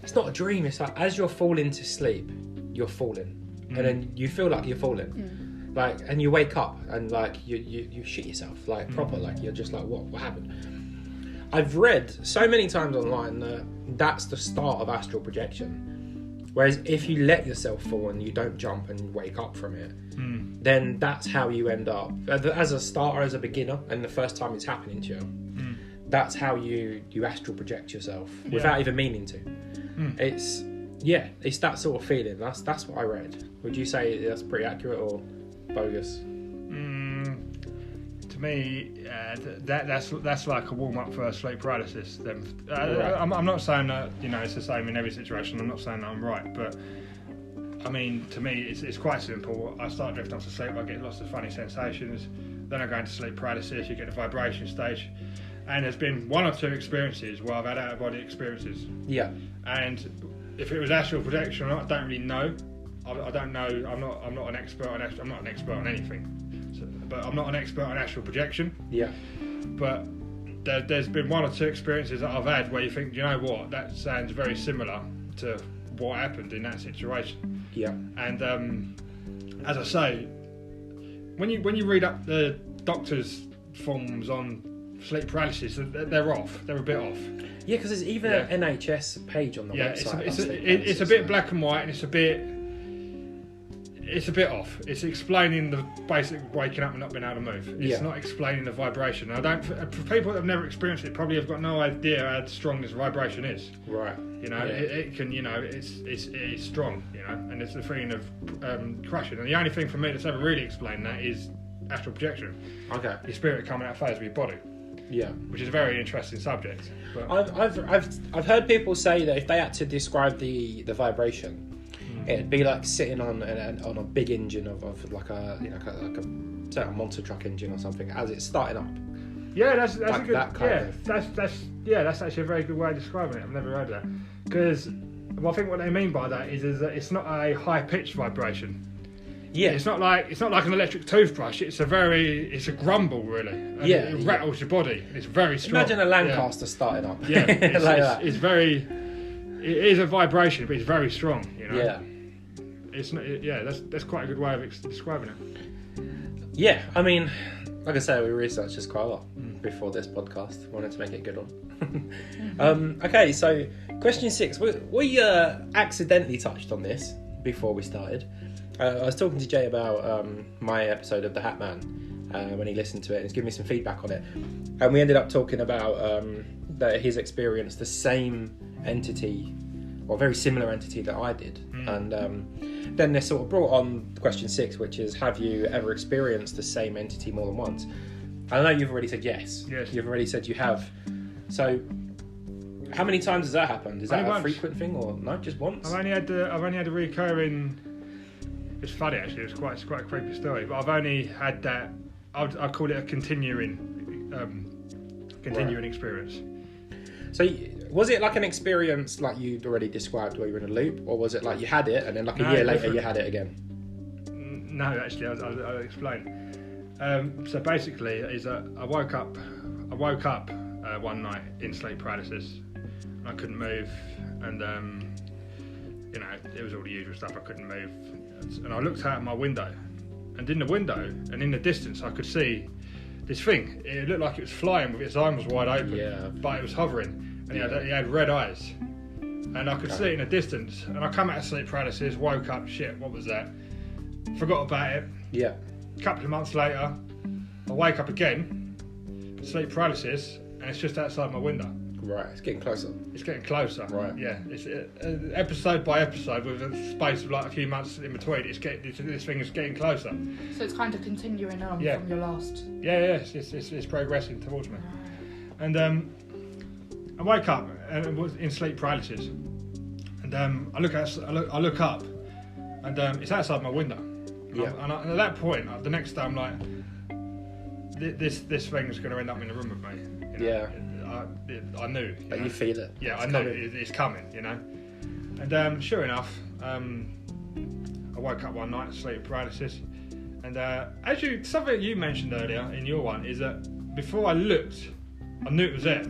It's not a dream. It's like as you're falling to sleep, you're falling, and then you feel like you're falling, like, and you wake up and like you shit yourself, like proper, like you're just like, what happened? I've read so many times online that that's the start of astral projection. Whereas if you let yourself fall and you don't jump and wake up from it, then that's how you end up as a starter, as a beginner, and the first time it's happening to you. That's how you astral project yourself without even meaning to. It's that sort of feeling. That's what I read. Would you say that's pretty accurate or bogus? To me, that's like a warm up for sleep paralysis. I'm not saying that it's the same in every situation. I'm not saying that I'm right, but I mean, to me, it's quite simple. I start drifting off to sleep. I get lots of funny sensations. Then I go into sleep paralysis. You get the vibration stage. And there's been one or two experiences where I've had out of body experiences. Yeah. And if it was astral projection or not, I don't really know. I don't know. I'm not an expert on I'm not an expert on anything. But I'm not an expert on astral projection. Yeah. But there's been one or two experiences that I've had where you think, you know what, that sounds very similar to what happened in that situation. Yeah. And as I say, when you read up the doctor's forms on sleep paralysis, they're off. They're a bit off. Yeah, because there's even an NHS page on the website. It's a bit black and white, and it's a bit off. It's explaining the basic waking up and not being able to move. It's not explaining the vibration. For people that have never experienced it, probably have got no idea how strong this vibration is. Right. It can. It's strong. And it's the feeling of crushing. And the only thing for me that's ever really explained that is astral projection. Okay. Your spirit coming out of phase with your body. Yeah, which is a very interesting subject. But I've heard people say that if they had to describe the vibration, it'd be like sitting on a big engine of like a say a monster truck engine or something as it's starting up. Yeah, that's like a good. That's actually a very good way of describing it. I've never heard of that, because I think what they mean by that is that it's not a high pitched vibration. Yeah, it's not like an electric toothbrush. It's a grumble, really. And it rattles your body. It's very strong. Imagine a Lancaster starting up. Yeah, it is a vibration, but it's very strong. Yeah, it's not. Yeah, that's quite a good way of describing it. Yeah, I mean, like I say, we researched this quite a lot before this podcast. Wanted to make it a good one. Okay, so question 6. We accidentally touched on this before we started. I was talking to Jay about my episode of The Hat Man when he listened to it, and he's given me some feedback on it. And we ended up talking about that he's experienced the same entity, or very similar entity that I did. And then this sort of brought on question 6, which is, have you ever experienced the same entity more than once? I know you've already said yes. Yes. You've already said you have. So how many times has that happened? Is that a frequent thing, or no, just once? I've only had a recurring. It's funny actually. It's quite a creepy story, but I've only had that. I'd call it a continuing experience. So Was it like an experience like you'd already described where you were in a loop, or was it like you had it and then like a year later you had it again? No, actually, I'll explain. So basically, I woke up one night in sleep paralysis. I couldn't move, and it was all the usual stuff. I couldn't move, and I looked out my window, and in the window and in the distance, I could see this thing. It looked like it was flying with its arms wide open, but it was hovering, and it had red eyes, and I could see it in the distance. And I come out of sleep paralysis, woke up, shit, what was that? Forgot about it. Yeah. A couple of months later, I wake up again, sleep paralysis, and it's just outside my window. Right, it's getting closer. It's getting closer. Right. Yeah. It's episode by episode with a space of like a few months in between. This thing is getting closer. So it's kind of continuing on from your last. Yeah. It's progressing towards me. And I wake up and it was in sleep paralysis, and I look up, and it's outside my window. Yeah. And at that point, the next day, I'm like, this thing's going to end up in the room with me. You know? Yeah. I knew. But you feel it. Yeah, I know it's coming, you know. And sure enough, I woke up one night, sleep paralysis, and something you mentioned earlier in your one is that before I looked, I knew it was there.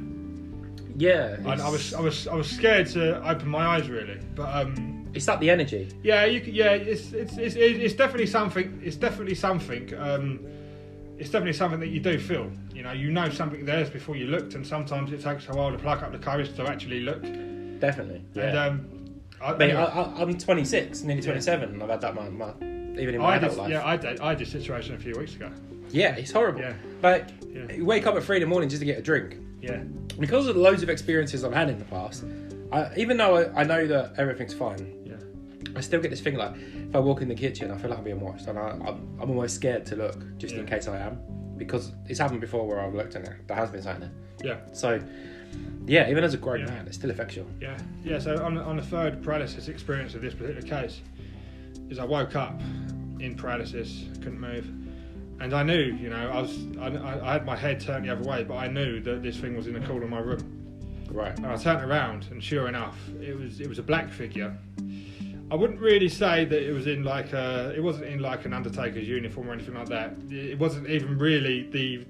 Yeah. And I was scared to open my eyes really, but it's like the energy. Yeah, it's definitely something. It's definitely something. It's definitely something that you do feel. You know something there's before you looked, and sometimes it takes a while to pluck up the courage to actually look. Definitely. Yeah. And I'm 26, nearly 27, and I've had that even in my adult life. Yeah, I had this situation a few weeks ago. Yeah, it's horrible. Yeah. Like, you wake up at 3 a.m. just to get a drink. Yeah. Because of the loads of experiences I've had in the past, even though I know that everything's fine, I still get this thing like, if I walk in the kitchen, I feel like I'm being watched, and I'm almost scared to look, just in case I am, because it's happened before where I've looked and there has been something there. Yeah. So, yeah, even as a grown man, it still affects you. Yeah. Yeah. So on the third paralysis experience of this particular case, is I woke up in paralysis, couldn't move, and I knew, I had my head turned the other way, but I knew that this thing was in the corner of my room. Right. And I turned around, and sure enough, it was a black figure. I wouldn't really say that it was it wasn't in like an Undertaker's uniform or anything like that. It wasn't even really the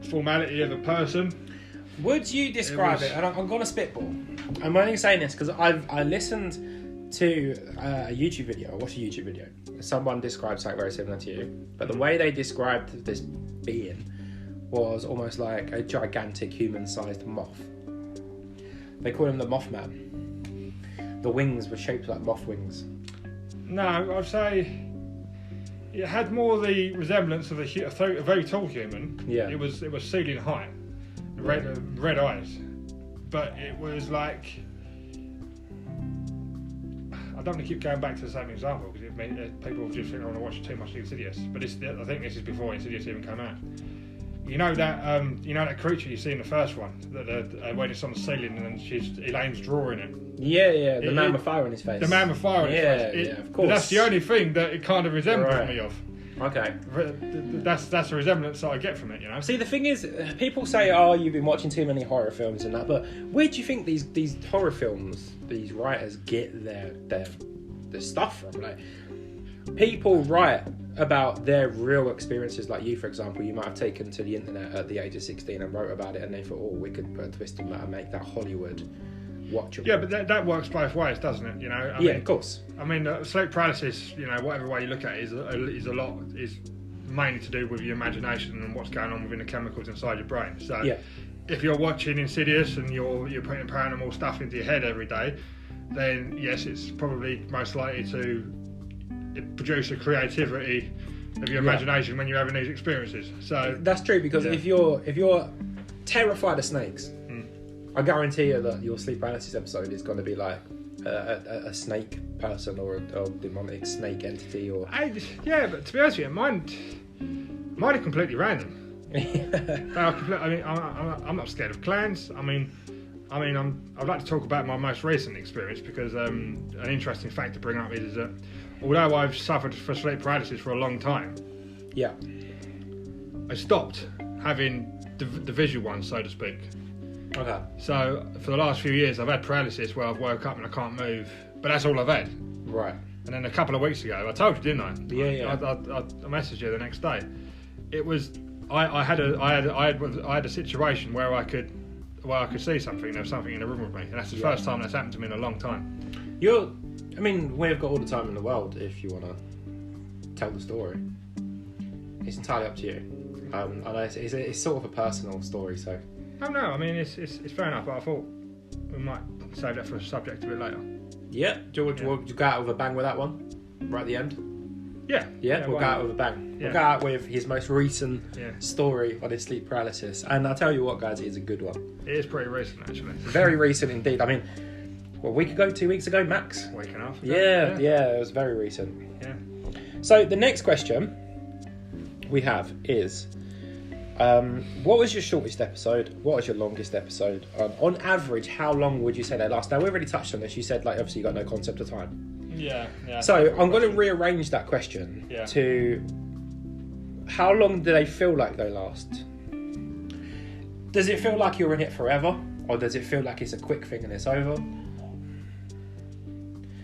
formality of a person. Would you describe it? And I'm going to spitball. I'm only saying this because I listened to a YouTube video. I watched a YouTube video. Someone described something very similar to you, but the way they described this being was almost like a gigantic human-sized moth. They call him the Mothman. The wings were shaped like moth wings. No, I'd say it had more the resemblance of a very tall human. Yeah. It was ceiling high, red eyes, but it was like, I don't want to keep going back to the same example because people just think I want to watch too much Insidious, but I think this is before Insidious even came out. You know that creature you see in the first one, that when it's on the ceiling and Elaine's drawing it. Yeah, the man with fire on his face. The man with fire on his face. Yeah, of course. That's the only thing that it kind of resembles me of. Okay. That's the resemblance that I get from it, See, the thing is, people say, "Oh, you've been watching too many horror films and that," but where do you think these horror films, these writers get their stuff from? Like, people write about their real experiences, like you, for example. You might have taken to the internet at the age of 16 and wrote about it, and they thought, "Oh, we could put a twist on that and make that Hollywood watchable." Yeah, but that works both ways, doesn't it? I mean, of course. I mean, sleep paralysis, whatever way you look at it, is mainly to do with your imagination and what's going on within the chemicals inside your brain. So, if you're watching Insidious and you're putting paranormal stuff into your head every day, then yes, it's probably most likely to produce a creativity of your imagination when you're having these experiences. So that's true, because if you're terrified of snakes, I guarantee you that your sleep paralysis episode is going to be like a snake person or a demonic snake entity, or but to be honest with you, mine are completely random. I'm not scared of clowns. I'd like to talk about my most recent experience because an interesting fact to bring up is that although I've suffered from sleep paralysis for a long time, I stopped having the visual ones, so to speak. Okay. So for the last few years, I've had paralysis where I've woke up and I can't move, but that's all I've had. Right. And then a couple of weeks ago, I told you, didn't I? Yeah. I messaged you the next day. It was I had a situation where I could see something. There was something in the room with me, and that's the first time that's happened to me in a long time. We've got all the time in the world if you want to tell the story. It's entirely up to you. I know it's sort of a personal story, so. Oh no, I mean it's fair enough, but I thought we might save that for a subject a bit later. Yeah, do you go out with a bang with that one? Right at the end? Yeah. We'll go out with a bang. Yeah. We'll go out with his most recent story on his sleep paralysis. And I'll tell you what, guys, it is a good one. It is pretty recent, actually. Very recent indeed. I mean, a week ago, 2 weeks ago, max? Week and a half ago. Yeah, it was very recent. Yeah. So the next question we have is, what was your shortest episode? What was your longest episode? On average, how long would you say they last? Now, we already touched on this. You said, obviously, you got no concept of time. Yeah. So I'm going to rearrange that question to how long do they feel like they last? Does it feel like you're in it forever? Or does it feel like it's a quick thing and it's over?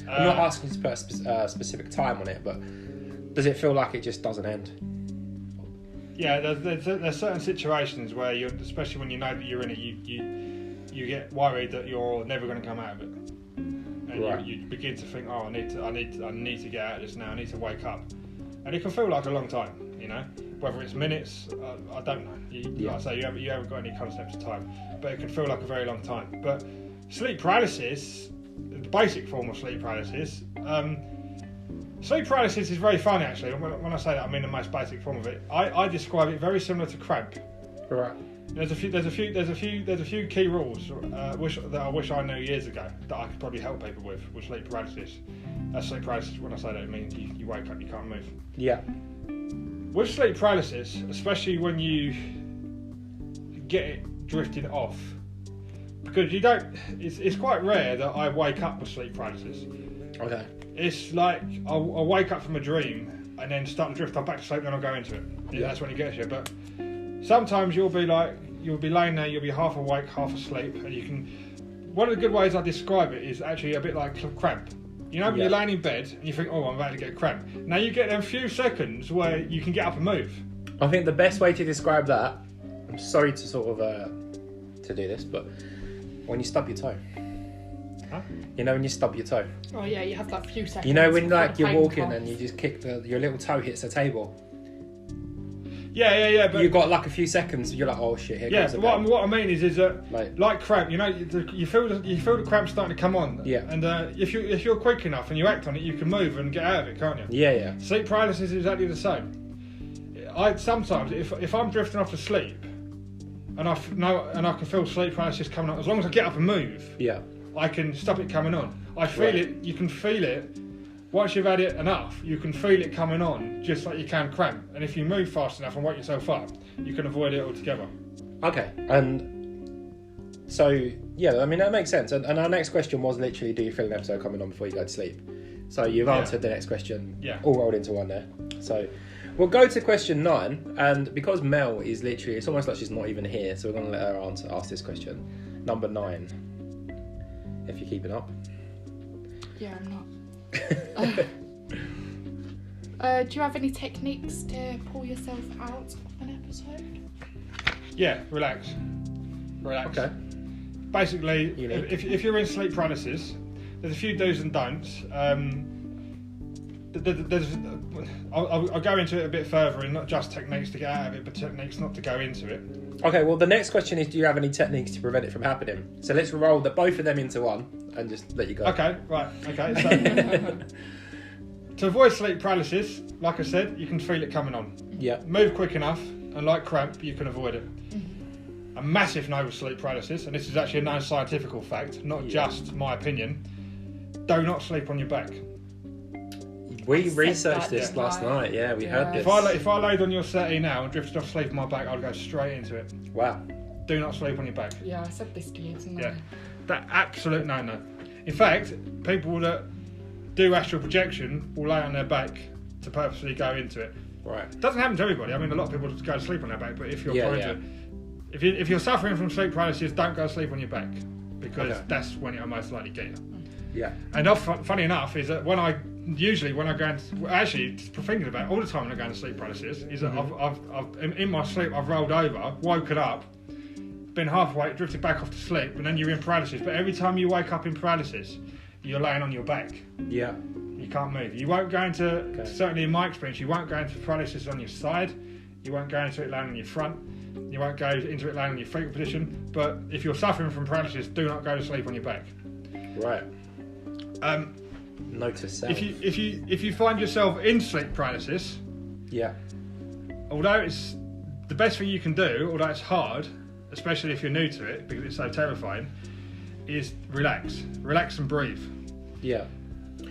I'm not asking to put a specific time on it, but does it feel like it just doesn't end? Yeah, there's certain situations where especially when you know that you're in it, you get worried that you're never going to come out of it, and you begin to think, I need to get out of this now. I need to wake up, and it can feel like a long time, whether it's minutes, I don't know. Like I say, you haven't got any concept of time, but it can feel like a very long time. But sleep paralysis, the basic form of sleep paralysis. Sleep paralysis is very funny, actually. When I say that, I mean the most basic form of it. I describe it very similar to cramp. Right. There's a few key rules that I wish I knew years ago that I could probably help people with sleep paralysis. Sleep paralysis, when I say that, it means you wake up, you can't move. Yeah. With sleep paralysis, especially when you get it drifted off, because it's quite rare that I wake up with sleep paralysis. Okay. It's like I'll wake up from a dream and then start to drift off back to sleep, and then I'll go into it. Yeah. That's when it gets you. But sometimes you'll be laying there, you'll be half awake, half asleep, and one of the good ways I describe it is actually a bit like cramp. When you're laying in bed and you think, I'm about to get a cramp. Now you get them few seconds where you can get up and move. I think the best way to describe that, I'm sorry to sort of to do this, but when you stub your toe. Huh? When you stub your toe. Oh yeah, you have that few seconds. When you're walking and you just kick your little toe hits the table. Yeah. But you've got like a few seconds. You're like, oh shit, here goes the pain. What I mean is that like cramp. You feel the cramp starting to come on. Yeah. And if you're quick enough and you act on it, you can move and get out of it, can't you? Yeah. Sleep paralysis is exactly the same. I sometimes if I'm drifting off to sleep, and I can feel sleep paralysis coming on, as long as I get up and move. Yeah. I can stop it coming on. I feel it. You can feel it. Once you've had it enough, you can feel it coming on, just like you can cramp. And if you move fast enough and wake yourself up, you can avoid it altogether. Okay, and so I mean that makes sense. And our next question was literally, do you feel an episode coming on before you go to sleep? So you've answered the next question. Yeah. All rolled into one there. So we'll go to question 9, and because Mel is literally, it's almost like she's not even here, so we're going to let her ask this question. Number 9. If you're keeping up. Yeah, I'm not. Do you have any techniques to pull yourself out of an episode? Yeah, relax. Okay. Basically, if you're in sleep paralysis, there's a few do's and don'ts. I'll go into it a bit further, and not just techniques to get out of it, but techniques not to go into it. Okay, well the next question is, do you have any techniques to prevent it from happening? So let's roll both of them into one and just let you go. Okay, right. Okay, so to avoid sleep paralysis, like I said, you can feel it coming on. Yeah. Move quick enough, and like cramp, you can avoid it. A massive no with sleep paralysis, and this is actually a known scientific fact, not just my opinion. Do not sleep on your back. We researched this last night. Yeah, we heard this. If I laid on your settee now and drifted off sleep on my back, I'd go straight into it. Wow. Do not sleep on your back. Yeah, I said this to you, didn't I? Yeah. That absolute no. In fact, people that do astral projection will lay on their back to purposely go into it. Right. It doesn't happen to everybody. I mean, a lot of people go to sleep on their back, but if you're prone to, if you're suffering from sleep paralysis, don't go to sleep on your back, because that's when it'll most likely get you. Yeah. And funny enough is that when I go into, actually thinking about it, all the time when I go into sleep paralysis is that I've in my sleep I've rolled over, woken up, been half awake, drifted back off to sleep, and then you're in paralysis. But every time you wake up in paralysis, you're laying on your back. Yeah. You can't move. You won't go into, certainly in my experience, you won't go into paralysis on your side. You won't go into it laying on your front. You won't go into it laying on your fetal position. But if you're suffering from paralysis, do not go to sleep on your back. Right. Note to self. If you find yourself in sleep paralysis, although it's the best thing you can do, although it's hard, especially if you're new to it because it's so terrifying, is relax and breathe. Yeah.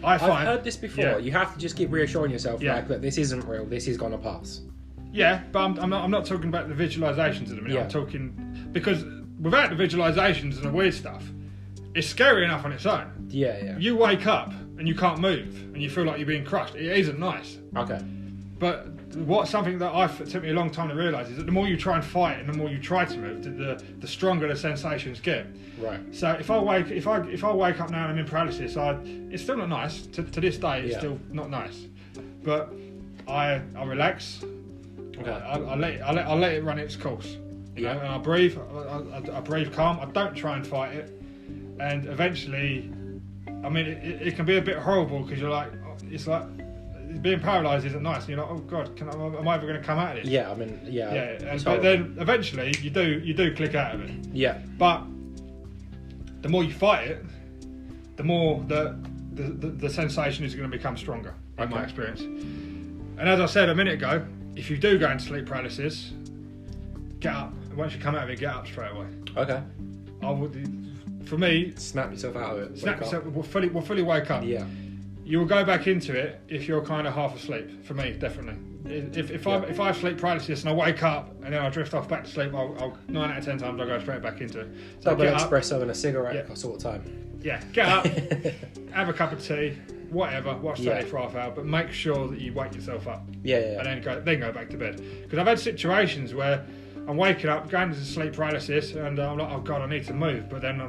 I've heard this before. Yeah. You have to just keep reassuring yourself, like, that this isn't real. This is gonna pass. Yeah, but I'm not talking about the visualizations at the minute. I'm talking because without the visualizations and the weird stuff, it's scary enough on its own. Yeah. You wake up and you can't move and you feel like you're being crushed. It isn't nice. Okay. But something that took me a long time to realise is that the more you try and fight and the more you try to move, the stronger the sensations get. Right. So if I wake up now and I'm in paralysis, it's still not nice. To this day, it's still not nice. But I relax. Okay. I let it run its course. You know, and I breathe. I breathe calm. I don't try and fight it. And eventually, I mean, it can be a bit horrible because you're like, it's like. Being paralysed isn't nice. You're like, oh God, am I ever going to come out of this? Yeah, I mean, But then eventually you do click out of it. Yeah. But the more you fight it, the more the sensation is going to become stronger. In my experience. And as I said a minute ago, if you do go into sleep paralysis, get up. Once you come out of it, get up straight away. Okay. I would, for me, snap yourself out of it. Snap yourself. We'll fully wake up. Yeah. You will go back into it if you're kind of half asleep. For me, definitely. If I have sleep paralysis and I wake up and then I drift off back to sleep, I'll 9 out of 10 times I'll go straight back into it. So double espresso and a cigarette sort of time. Yeah, get up, have a cup of tea, whatever, watch telly for half hour, but make sure that you wake yourself up. Yeah. And then go back to bed. Because I've had situations where I'm waking up, going into sleep paralysis, and I'm like, oh God, I need to move, but then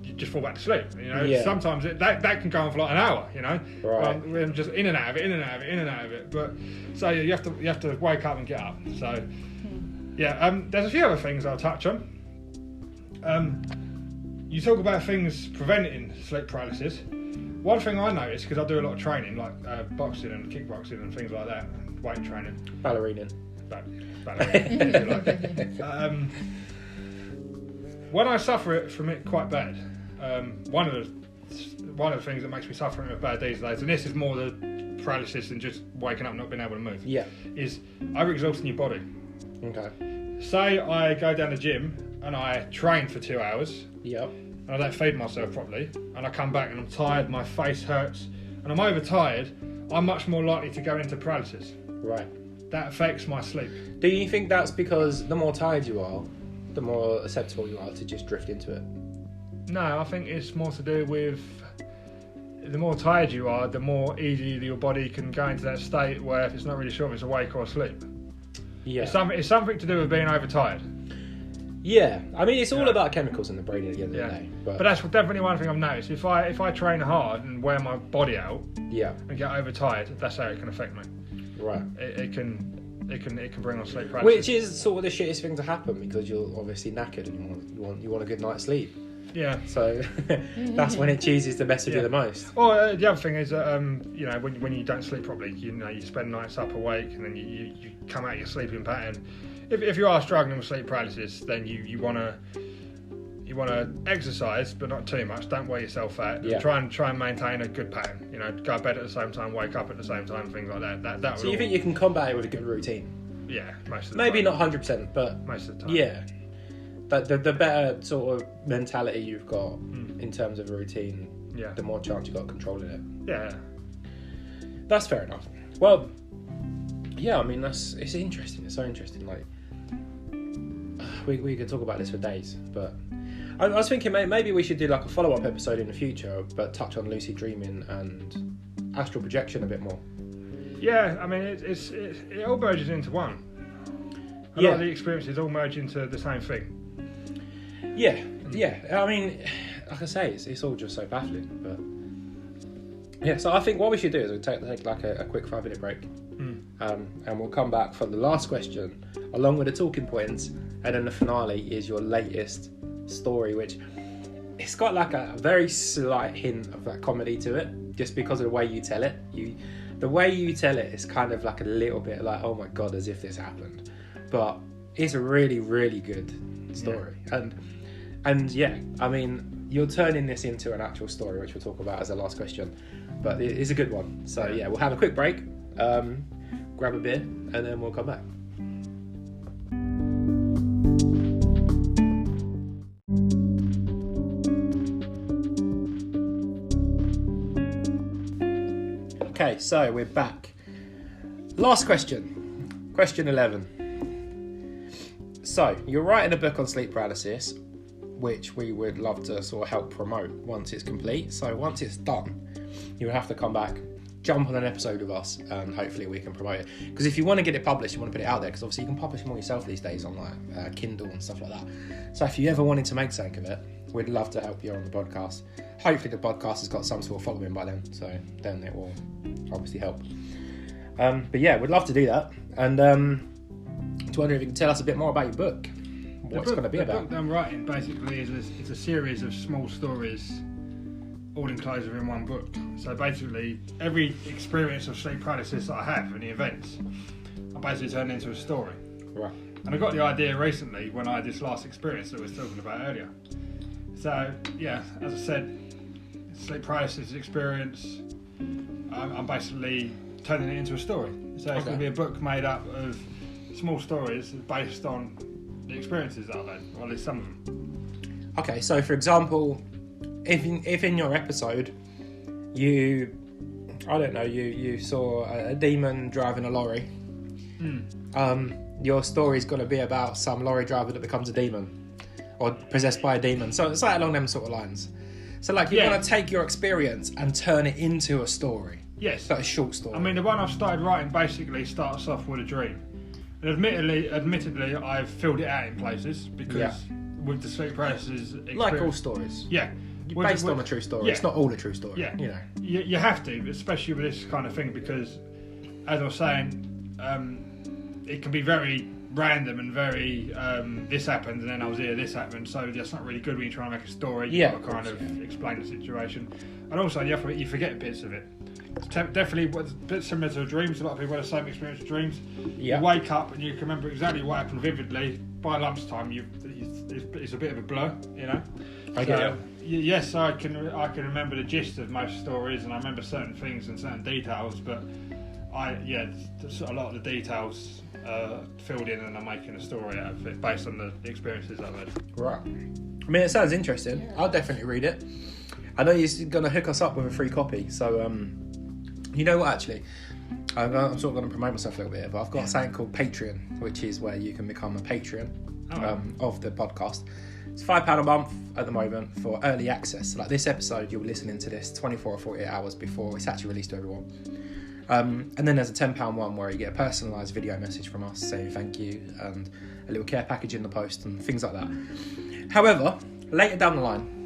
you just fall back to sleep. You know, sometimes that can go on for like an hour. You know, right? I'm just in and out of it. But so you have to wake up and get up. So there's a few other things I'll touch on. You talk about things preventing sleep paralysis. One thing I noticed, because I do a lot of training, like boxing and kickboxing and things like that, weight training, ballerina. When I suffer from it quite bad, one of the things that makes me suffer from it bad these days, and this is more the paralysis than just waking up and not being able to move, is overexhausting your body. Okay. Say I go down the gym and I train for 2 hours. Yep. And I don't feed myself properly, and I come back and I'm tired, my face hurts, and I'm overtired, I'm much more likely to go into paralysis. Right. That affects my sleep. Do you think that's because the more tired you are, the more susceptible you are to just drift into it? No, I think it's more to do with the more tired you are, the more easily your body can go into that state where it's not really sure if it's awake or asleep. Yeah. It's something to do with being overtired. Yeah, I mean, it's all about chemicals in the brain at the end of the day. But that's definitely one thing I've noticed. If I train hard and wear my body out, and get overtired, that's how it can affect me. Right. It can bring on sleep paralysis. Which is sort of the shittest thing to happen because you're obviously knackered and you want a good night's sleep. Yeah. So that's when it chooses to mess with you the most. Well, the other thing is that when you don't sleep properly, you spend nights up awake and then you come out of your sleeping pattern. If you are struggling with sleep paralysis, then you want to exercise, but not too much. Don't wear yourself out. Yeah. Try and maintain a good pattern. You know, go to bed at the same time, wake up at the same time, things like that. So you think you can combat it with a good routine? Yeah, most of the Maybe time. not 100%, but most of the time. Yeah. But the better sort of mentality you've got in terms of routine, the more chance you've got of controlling it. Yeah. That's fair enough. Well, yeah, I mean, it's interesting. It's so interesting. Like, we could talk about this for days, but I was thinking maybe we should do like a follow-up episode in the future, but touch on lucid dreaming and astral projection a bit more. Yeah, I mean, it all merges into one. a lot of the experiences all merge into the same thing. Yeah. I mean, like I say, it's all just so baffling. But yeah, so I think what we should do is we'll take like a quick 5-minute break, and we'll come back for the last question, along with the talking points, and then the finale is your latest story, which it's got like a very slight hint of that comedy to it, just because of the way you tell it. The way you tell it is kind of like a little bit like, oh my god, as if this happened, but it's a really, really good story. And yeah, I mean, you're turning this into an actual story, which we'll talk about as the last question, but it's a good one. So yeah, we'll have a quick break, grab a beer, and then we'll come back. Okay, so we're back. Last question. Question 11. So, you're writing a book on sleep paralysis, which we would love to sort of help promote once it's complete. So once it's done, you will have to come back, jump on an episode with us, and hopefully we can promote it. Because if you want to get it published, you want to put it out there, because obviously you can publish more yourself these days on like Kindle and stuff like that. So if you ever wanted to make something of it, we'd love to help you on the podcast. Hopefully the podcast has got some sort of following by then, so then it will obviously help. But yeah, we'd love to do that. And I was wondering if you can tell us a bit more about your book. What's it going to be about? The book that I'm writing basically is a series of small stories, all enclosed within one book. So basically, every experience of sleep paralysis that I have and the events, I basically turn into a story. Right. And I got the idea recently when I had this last experience that we were talking about earlier. So yeah, as I said, sleep paralysis experience, I'm basically turning it into a story. So it's going to be a book made up of small stories based on the experiences that I've had, or at least some of them. Okay, so for example, if in your episode you saw a demon driving a lorry, your story's going to be about some lorry driver that becomes a demon or possessed by a demon. So it's like along them sort of lines. So like you're going to take your experience and turn it into a story. Yes. Like a short story. I mean, the one I've started writing basically starts off with a dream. And admittedly, I've filled it out in places because with the sleep paralysis experience, like all stories. Yeah. Based on a true story. Yeah. It's not all a true story. Yeah. You know. You have to, especially with this kind of thing, because as I was saying, it can be very random and very this happened and then I was here, this happened. So that's not really good when you're trying to make a story. You've got to kind of explain the situation. And also, you forget bits of it. It's definitely a bit similar to dreams. A lot of people have the same experience with dreams. You wake up and you can remember exactly what happened vividly. By lunchtime, it's a bit of a blur, you know. Yes, I can remember the gist of most stories, and I remember certain things and certain details. But a lot of the details filled in, and I'm making a story out of it based on the experiences I've had. Right. I mean, it sounds interesting. Yeah. I'll definitely read it. I know you're going to hook us up with a free copy, so you know what, actually, I'm sort of going to promote myself a little bit, but I've got something called Patreon, which is where you can become a Patreon of the podcast. It's £5 a month at the moment for early access. So like this episode, you'll be listening to this 24 or 48 hours before it's actually released to everyone. And then there's a £10 one where you get a personalised video message from us saying thank you and a little care package in the post and things like that. However, later down the line,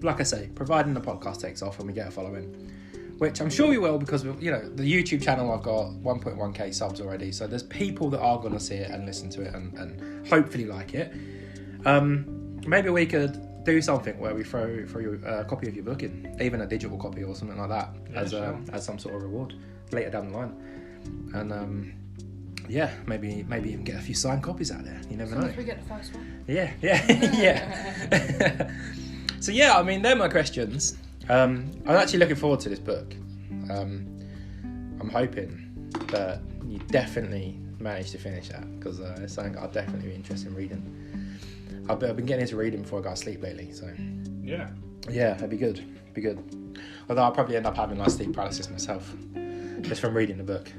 like I say, providing the podcast takes off and we get a following, which I'm sure we will, because the YouTube channel, I've got 1.1k subs already, so there's people that are going to see it and listen to it and hopefully like it. Maybe we could do something where we throw you a copy of your book in, even a digital copy or something like that, as some sort of reward later down the line. And maybe even get a few signed copies out there. You never know. We get the first one. Yeah. So I mean, they're my questions. I'm actually looking forward to this book. I'm hoping that you definitely manage to finish that, because it's something I'd definitely be interested in reading. I've been getting into reading before I go to sleep lately, so yeah, it'd be good. Although I'll probably end up having like sleep paralysis myself, just from reading the book.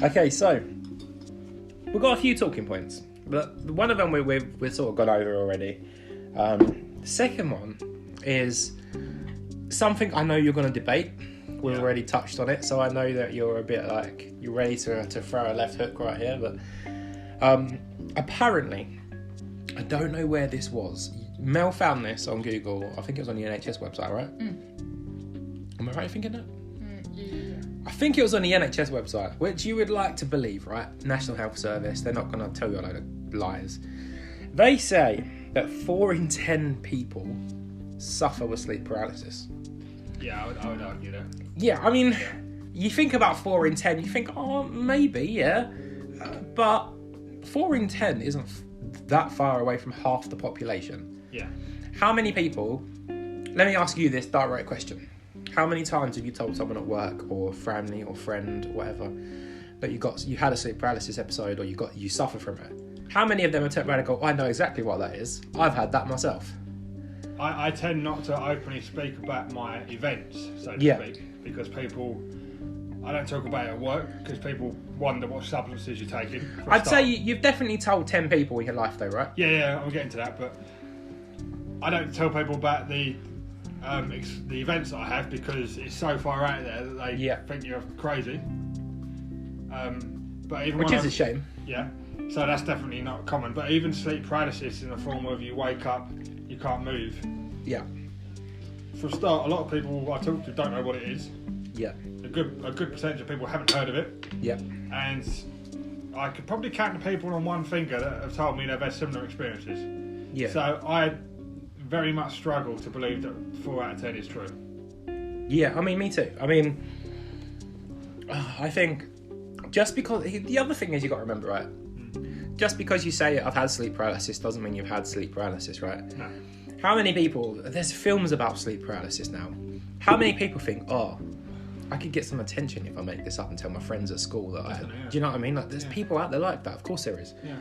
Okay, so we've got a few talking points, but one of them we've sort of gone over already. The second one is something I know you're going to debate, we've already touched on it, so I know that you're a bit like you're ready to throw a left hook right here. But apparently, I don't know where this was. Mel found this on Google. I think it was on the NHS website, right? Am I right in thinking that? Yeah. I think it was on the NHS website, which you would like to believe, right? National Health Service. They're not going to tell you a load of lies. They say that 4 in 10 people suffer with sleep paralysis. Yeah, I would argue that. Yeah, I mean, you think about 4 in 10, you think, oh, maybe, yeah. But 4 in 10 isn't that far away from half the population. Yeah. How many people, let me ask you this direct question. How many times have you told someone at work or family or friend or whatever that you had a sleep paralysis episode or you suffer from it? How many of them have turned around and go, I know exactly what that is. I've had that myself. I tend not to openly speak about my events, so to speak, because I don't talk about it at work because people wonder what substances you're taking. I'd say you've definitely told 10 people in your life though, right? Yeah, I'm getting to that, but I don't tell people about the events that I have because it's so far out there that they think you're crazy. But even which is a shame. Yeah, so that's definitely not common. But even sleep paralysis in the form of you wake up, you can't move. Yeah. For a start, a lot of people I talk to don't know what it is. Yeah. A good percentage of people haven't heard of it. Yeah. And I could probably count the people on one finger that have told me they've had similar experiences. Yeah. So I very much struggle to believe that 4 out of 10 is true. Yeah, I mean, me too. I mean, I think just because the other thing is you got to remember, right? Just because you say I've had sleep paralysis doesn't mean you've had sleep paralysis, right? No. How many people? There's films about sleep paralysis now. How many people think, oh, I could get some attention if I make this up and tell my friends at school that I. Do you know what I mean? Like, there's people out there like that. Of course there is. Yeah.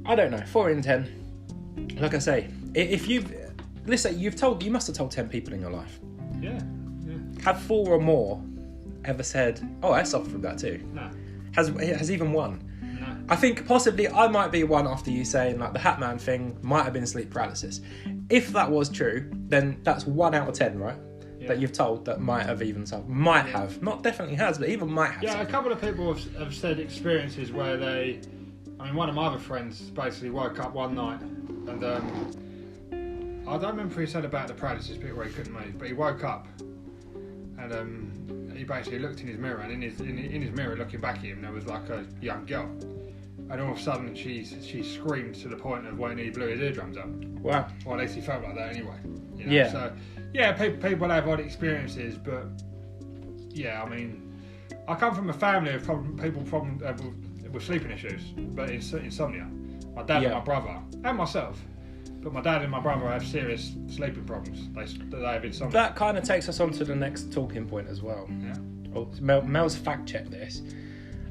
I don't know. 4 in 10. Like I say, if let's say you must have told 10 people in your life. Yeah. Have 4 or more ever said, oh, I suffer from that too? No. Has even one? No. I think possibly I might be one after you saying like the Hatman thing might have been sleep paralysis. If that was true, then that's 1 out of 10, right? Yeah. That you've told that might have even suffered. Might have. Not definitely has, but even might have. Yeah, suffered. a couple of people have said experiences where one of my other friends basically woke up one night and I don't remember if he said about the paralysis bit where he couldn't move, but he woke up and he basically looked in his mirror, and in his mirror looking back at him there was like a young girl, and all of a sudden she screamed to the point of when he blew his eardrums up. Wow. Or at least he felt like that anyway. You know? Yeah. So yeah, people have odd experiences, but yeah, I mean, I come from a family of people with sleeping issues, but insomnia. My dad and my brother and myself. But my dad and my brother have serious sleeping problems. They have insomnia. That kind of takes us on to the next talking point as well. Yeah. Well, Mel's fact-checked this.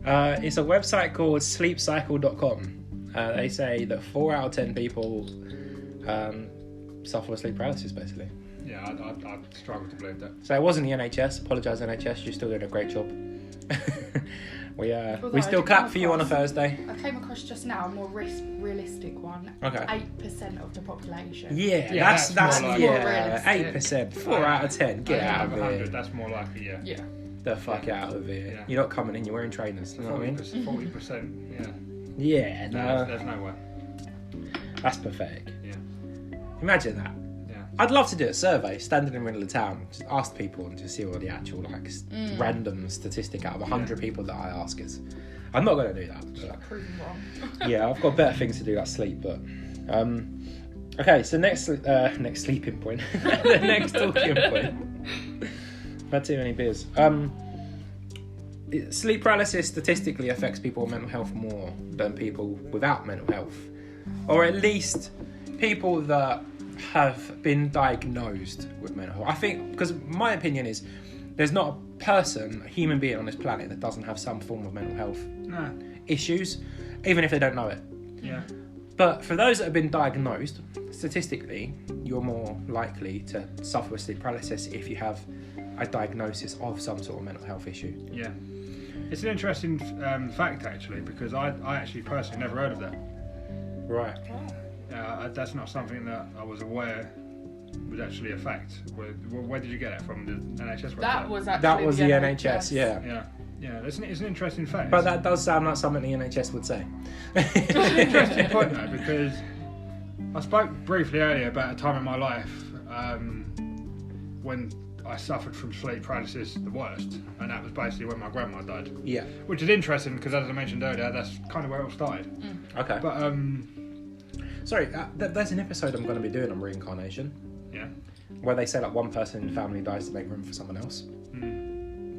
It's a website called sleepcycle.com. They say that 4 out of 10 people suffer with sleep paralysis, basically. Yeah, I struggle to believe that. So it wasn't the NHS. Apologise, NHS. You're still doing a great job. We still clap for you on a Thursday. I came across just now a more realistic one. Okay. 8% of the population. Yeah, that's more realistic. 8%. 4 out of 10. Get out of here. That's more likely, yeah. Yeah. The fuck out of here. Yeah. You're not coming in, you're wearing trainers. You know what I mean? 40%, yeah. Yeah, no. There's no way. That's pathetic. Yeah. Imagine that. Yeah. I'd love to do a survey, standing in the middle of town, just ask people and just see what the actual random statistic out of 100 people that I ask is. I'm not going to do that. But proven wrong. Yeah, I've got better things to do like sleep, but okay, so next sleeping point. The next talking point. I've had too many beers. Sleep paralysis statistically affects people with mental health more than people without mental health, or at least people that have been diagnosed with mental health. I think, because my opinion is there's not a human being on this planet that doesn't have some form of mental health issues, even if they don't know it. Yeah. But for those that have been diagnosed, statistically, you're more likely to suffer with sleep paralysis if you have a diagnosis of some sort of mental health issue. Yeah. It's an interesting fact, actually, because I actually personally never heard of that. Right. That's not something that I was aware was actually a fact. Where did you get that from? The NHS website? That was the NHS. Yeah, it's an interesting fact. But that does sound like something the NHS would say. It's an interesting point though, because I spoke briefly earlier about a time in my life when I suffered from sleep paralysis the worst, and that was basically when my grandma died. Yeah. Which is interesting because, as I mentioned earlier, that's kind of where it all started. Okay. But sorry, there's an episode I'm going to be doing on reincarnation. Yeah. Where they say like one person in the family dies to make room for someone else.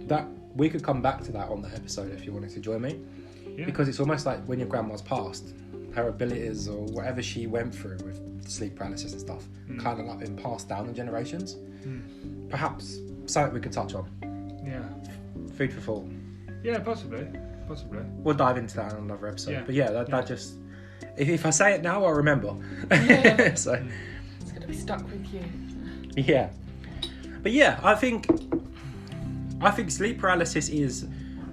That we could come back to that on that episode if you wanted to join me. Yeah. Because it's almost like when your grandma's passed, her abilities or whatever she went through with sleep paralysis and stuff, kind of like been passed down the generations. Perhaps something we could touch on. Yeah. Food for thought. Yeah, possibly. We'll dive into that in another episode. Yeah. But yeah, that just... If I say it now, I'll remember. Yeah. So... It's going to be stuck with you. Yeah. But yeah, I think sleep paralysis is...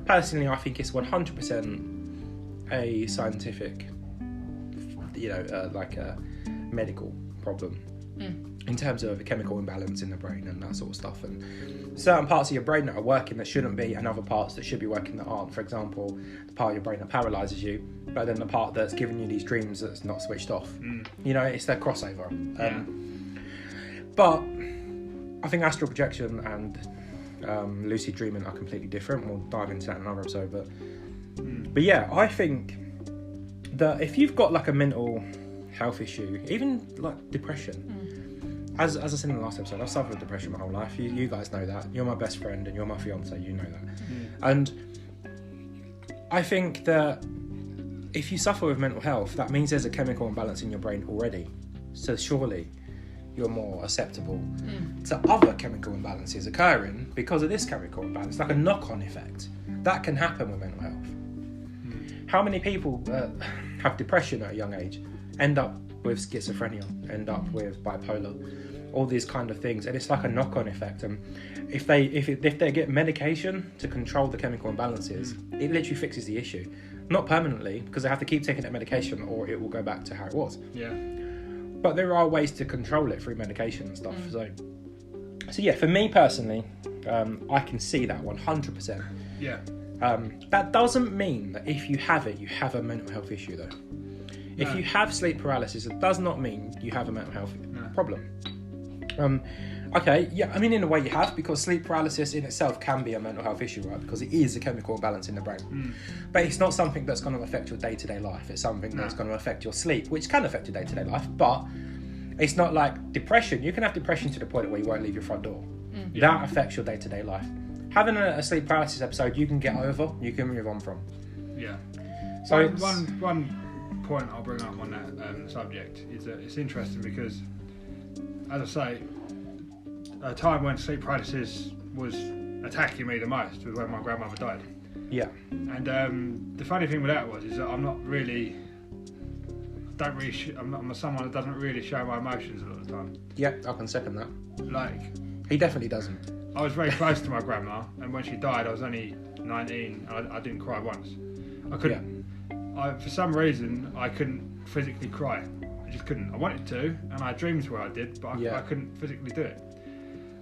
Personally, I think it's 100% a scientific, like a medical problem. In terms of a chemical imbalance in the brain and that sort of stuff, and certain parts of your brain that are working that shouldn't be, and other parts that should be working that aren't. For example, the part of your brain that paralyzes you, but then the part that's giving you these dreams that's not switched off. It's that crossover. But I think astral projection and lucid dreaming are completely different. We'll dive into that in another episode. But yeah, I think that if you've got like a mental health issue, even like depression. As I said in the last episode, I've suffered with depression my whole life. You guys know that. You're my best friend and you're my fiance, you know that. And I think that if you suffer with mental health, that means there's a chemical imbalance in your brain already. So surely you're more susceptible to other chemical imbalances occurring because of this chemical imbalance, like a knock-on effect. That can happen with mental health. How many people have depression at a young age, end up with schizophrenia, end up with bipolar, all these kind of things, and it's like a knock-on effect. And if they get medication to control the chemical imbalances, it literally fixes the issue. Not permanently, because they have to keep taking that medication, or it will go back to how it was. Yeah. But there are ways to control it through medication and stuff. So yeah, for me personally, I can see that 100%. Yeah. That doesn't mean that if you have it, you have a mental health issue though. If you have sleep paralysis, it does not mean you have a mental health problem. Okay, yeah, I mean in a way you have, because sleep paralysis in itself can be a mental health issue, right? Because it is a chemical imbalance in the brain. But it's not something that's going to affect your day-to-day life. It's something that's going to affect your sleep, which can affect your day-to-day life, but it's not like depression. You can have depression to the point where you won't leave your front door. That affects your day-to-day life. Having a sleep paralysis episode, you can get over, you can move on from. Yeah. So one point I'll bring up on that subject is that it's interesting because, as I say, a time when sleep paralysis was attacking me the most was when my grandmother died. Yeah. And the funny thing with that is that I'm someone that doesn't really show my emotions a lot of the time. Yeah, I can second that. Like, he definitely doesn't. I was very close to my grandma, and when she died, I was only 19. I didn't cry once. I couldn't. For some reason, I couldn't physically cry. I just couldn't. I wanted to, and I had dreams where I did, but I couldn't physically do it.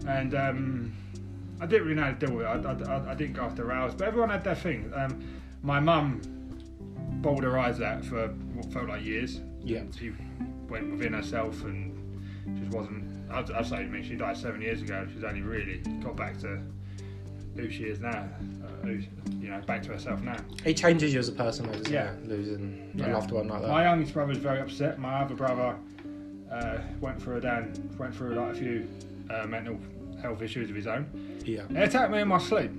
And I didn't really know how to deal with it. I didn't go after hours, but everyone had their thing. My mum bawled her eyes out for what felt like years. Yeah. She went within herself and just wasn't. I'd say, she died 7 years ago. She's only really got back to who she is now. Back to herself now. It changes you as a person, losing a loved one like that. My youngest brother was very upset. My other brother went through like a few mental health issues of his own. Yeah. It attacked me in my sleep.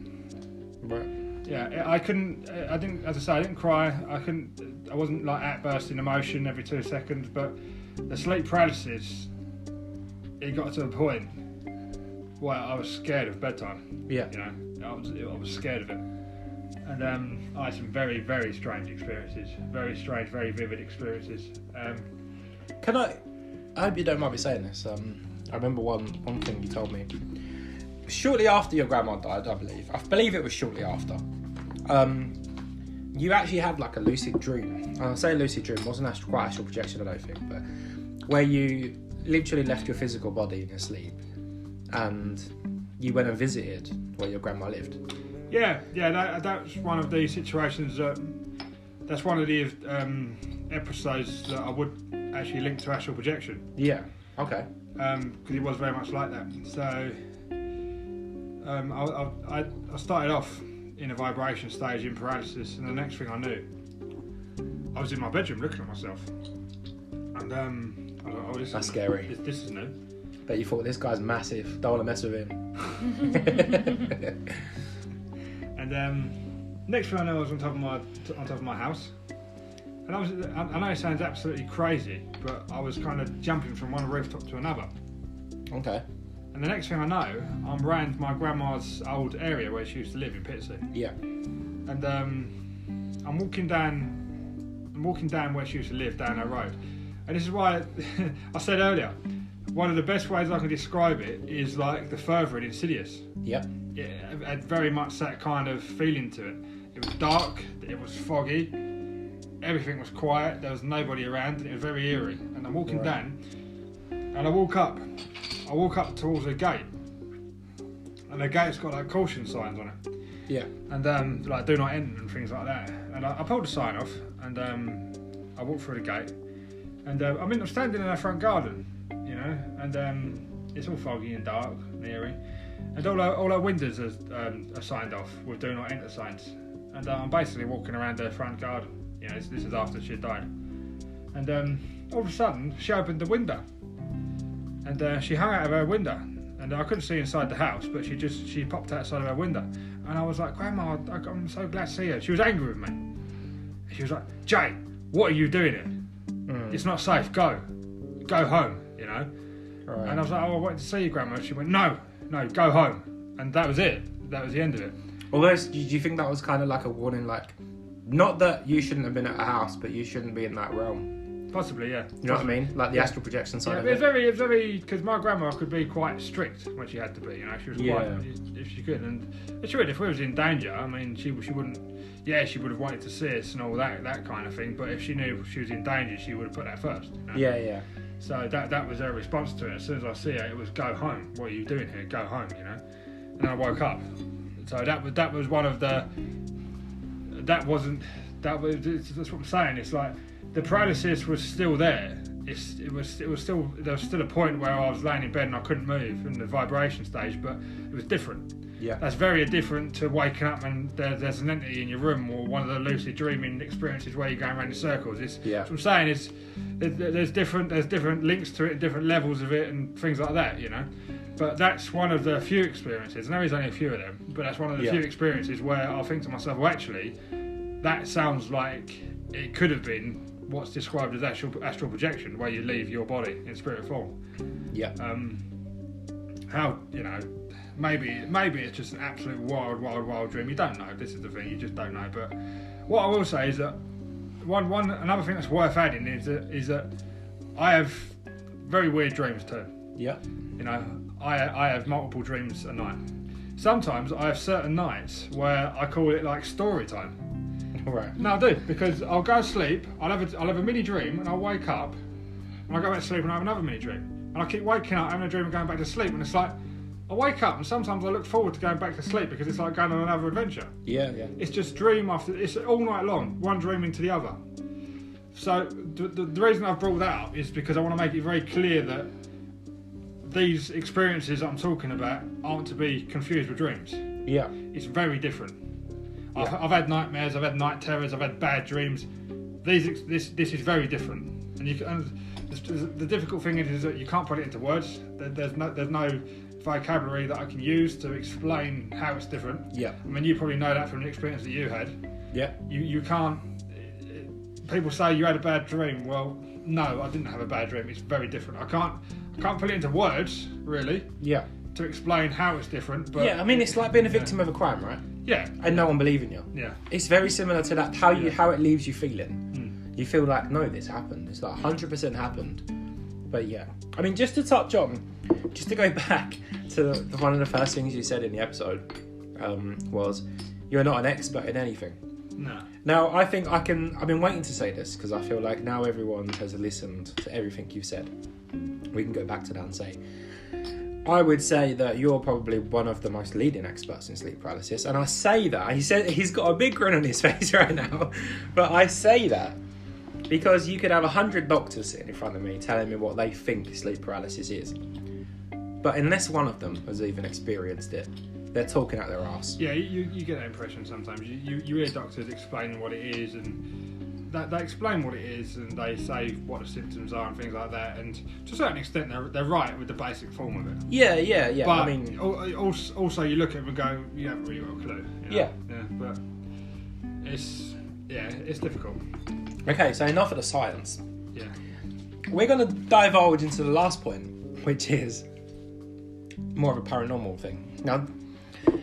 Right. Yeah, I couldn't. I didn't. As I say, I didn't cry. I wasn't like outbursting emotion every 2 seconds. But the sleep paralysis, it got to a point where I was scared of bedtime. Yeah. I was scared of it. And I had some very, very strange experiences. Very strange, very vivid experiences. I hope you don't mind me saying this. I remember one thing you told me. Shortly after your grandma died, I believe it was shortly after, you actually had like a lucid dream. I say lucid dream, it wasn't quite astral projection, I don't think, but where you literally left your physical body in your sleep, and you went and visited where your grandma lived. Yeah, that's one of the situations that's one of the episodes that I would actually link to Astral Projection. Yeah. Okay. Because it was very much like that. So I started off in a vibration stage in Paralysis, and the next thing I knew, I was in my bedroom looking at myself, and I was like, "Oh, that's scary. This is new." But you thought, this guy's massive. Don't want to mess with him. And next thing I know, I was on top of my house, and I know it sounds absolutely crazy, but I was kind of jumping from one rooftop to another. Okay. And the next thing I know, I'm around my grandma's old area where she used to live in Pitsea. Yeah. And I'm walking down where she used to live, down her road. And this is why I said earlier, one of the best ways I can describe it is like the further in Insidious. Yep. It had very much that kind of feeling to it. It was dark, it was foggy, everything was quiet, there was nobody around, and it was very eerie. And I'm walking down, and I walk up towards a gate, and the gate's got like caution signs on it. Yeah. And like do not enter and things like that. And I pulled the sign off, and I walked through the gate, and I'm standing in our front garden, you know, and it's all foggy and dark and eerie, and all our windows are signed off with do not enter signs, and I'm basically walking around the front garden, you know, this is after she died, and all of a sudden she opened the window, and she hung out of her window, and I couldn't see inside the house, but she popped outside of her window, and I was like, Grandma, I'm so glad to see her. She was angry with me. She was like, Jay, what are you doing here? It's not safe. Go home, you know. Right. And I was like, oh, I wanted to see you, Grandma. She went, no, go home. And that was it. That was the end of it. Although, do you think that was kind of like a warning, like, not that you shouldn't have been at a house, but you shouldn't be in that realm? Possibly, yeah. You know what I mean? Like the astral projection side of it. It was very, because my grandma could be quite strict when she had to be, you know. She was quite, if she could. And she would, if we was in danger, I mean, she wouldn't, she would have wanted to see us and all that kind of thing, but if she knew she was in danger, she would have put that first, you know? Yeah. So that was her response to it. As soon as I see her, it was go home. What are you doing here? Go home, you know. And I woke up. So that was one of the. That's what I'm saying. It's like the paralysis was still there. There was still a point where I was laying in bed and I couldn't move in the vibration stage, but it was different. Yeah. That's very different to waking up and there's an entity in your room, or one of the lucid dreaming experiences where you're going around in circles. What I'm saying is there's different links to it, different levels of it, and things like that, you know. But that's one of the few experiences, and there is only a few of them, but that's one of the few experiences where I think to myself, well, actually, that sounds like it could have been what's described as astral projection, where you leave your body in spirit form. Yeah. How, you know, maybe it's just an absolute wild dream. You don't know. This is the thing. You just don't know. But what I will say is that another thing that's worth adding is that I have very weird dreams too. Yeah. You know, I have multiple dreams a night. Sometimes I have certain nights where I call it like story time. Right. No, I do, because I'll go to sleep, I'll have a mini dream, and I'll wake up, and I'll go back to sleep and I have another mini dream. And I keep waking up, having a dream and going back to sleep, and it's like, I wake up and sometimes I look forward to going back to sleep because it's like going on another adventure. Yeah. It's just dream after, it's all night long, one dream into the other. So the reason I've brought that up is because I want to make it very clear that these experiences that I'm talking about aren't to be confused with dreams. Yeah. It's very different. Yeah. I've had nightmares, I've had night terrors, I've had bad dreams. This is very different. And the difficult thing is that you can't put it into words. There's no vocabulary that I can use to explain how it's different. Yeah. I mean, you probably know that from the experience that you had. Yeah. You can't. People say you had a bad dream. Well, no, I didn't have a bad dream. It's very different. I can't put it into words, really. Yeah. To explain how it's different. But yeah, I mean, it's like being a victim of a crime, right? Yeah. And no one believing you. Yeah. It's very similar to that. How it leaves you feeling. You feel like, no, this happened. It's like 100% happened. But yeah, I mean, just to touch on, just to go back to one of the first things you said in the episode, was you're not an expert in anything. No. Now, I think I've been waiting to say this because I feel like now everyone has listened to everything you've said. we can go back to that and say, I would say that you're probably one of the most leading experts in sleep paralysis. And I say that, he said he's got a big grin on his face right now, but I say that because you could have 100 doctors sitting in front of me telling me what they think sleep paralysis is. But unless one of them has even experienced it, they're talking out their arse. Yeah, you get that impression sometimes. You hear doctors explaining what it is, and they explain what it is, and they say what the symptoms are and things like that. And to a certain extent, they're right with the basic form of it. Yeah. But I mean, also you look at them and go, you haven't really got a clue. You know? Yeah. But it's difficult. Okay, so enough of the science. Yeah. We're going to divulge into the last point, which is more of a paranormal thing. Now,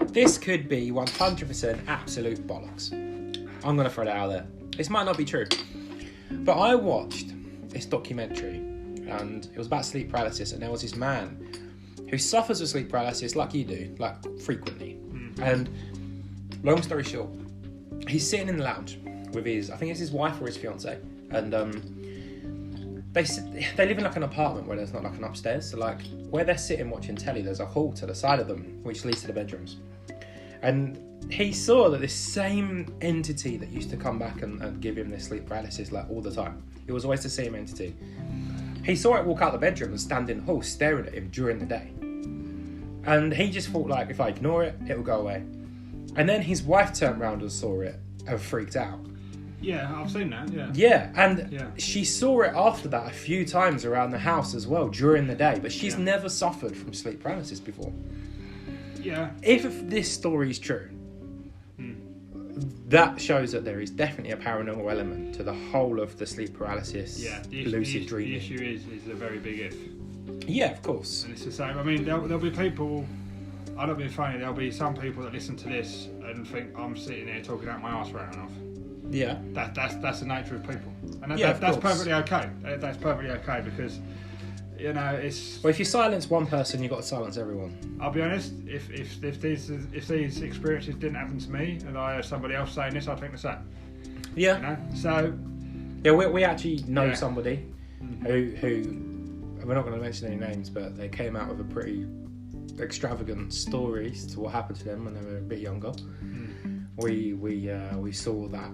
this could be 100% absolute bollocks. I'm going to throw that out there. This might not be true. But I watched this documentary, and it was about sleep paralysis, and there was this man who suffers with sleep paralysis like you do, like frequently. And long story short, he's sitting in the lounge with I think it's his wife or his fiance, and they live in like an apartment where there's not like an upstairs, so like where they're sitting watching telly, there's a hall to the side of them which leads to the bedrooms. And he saw that this same entity that used to come back and give him this sleep paralysis like all the time, it was always the same entity. He saw it walk out the bedroom and stand in the hall staring at him during the day, and he just thought, like, if I ignore it, it'll go away. And then his wife turned around and saw it and freaked out. Yeah, I've seen that, yeah. Yeah, and she saw it after that a few times around the house as well during the day, but she's never suffered from sleep paralysis before. Yeah. If this story is true, that shows that there is definitely a paranormal element to the whole of the sleep paralysis, lucid dreaming. The issue is a very big if. Yeah, of course. And it's the same. I mean, there'll be people, I don't be funny, there'll be some people that listen to this and think I'm sitting here talking out my arse right enough. Yeah. That's the nature of people. And that's perfectly okay. That's perfectly okay because, you know, it's... Well, if you silence one person, you've got to silence everyone. I'll be honest, if these experiences didn't happen to me and I heard somebody else saying this, I'd think the same. Yeah. You know? So... Yeah, we actually know somebody who... We're not going to mention any names, but they came out with a pretty extravagant stories to what happened to them when they were a bit younger. We saw that,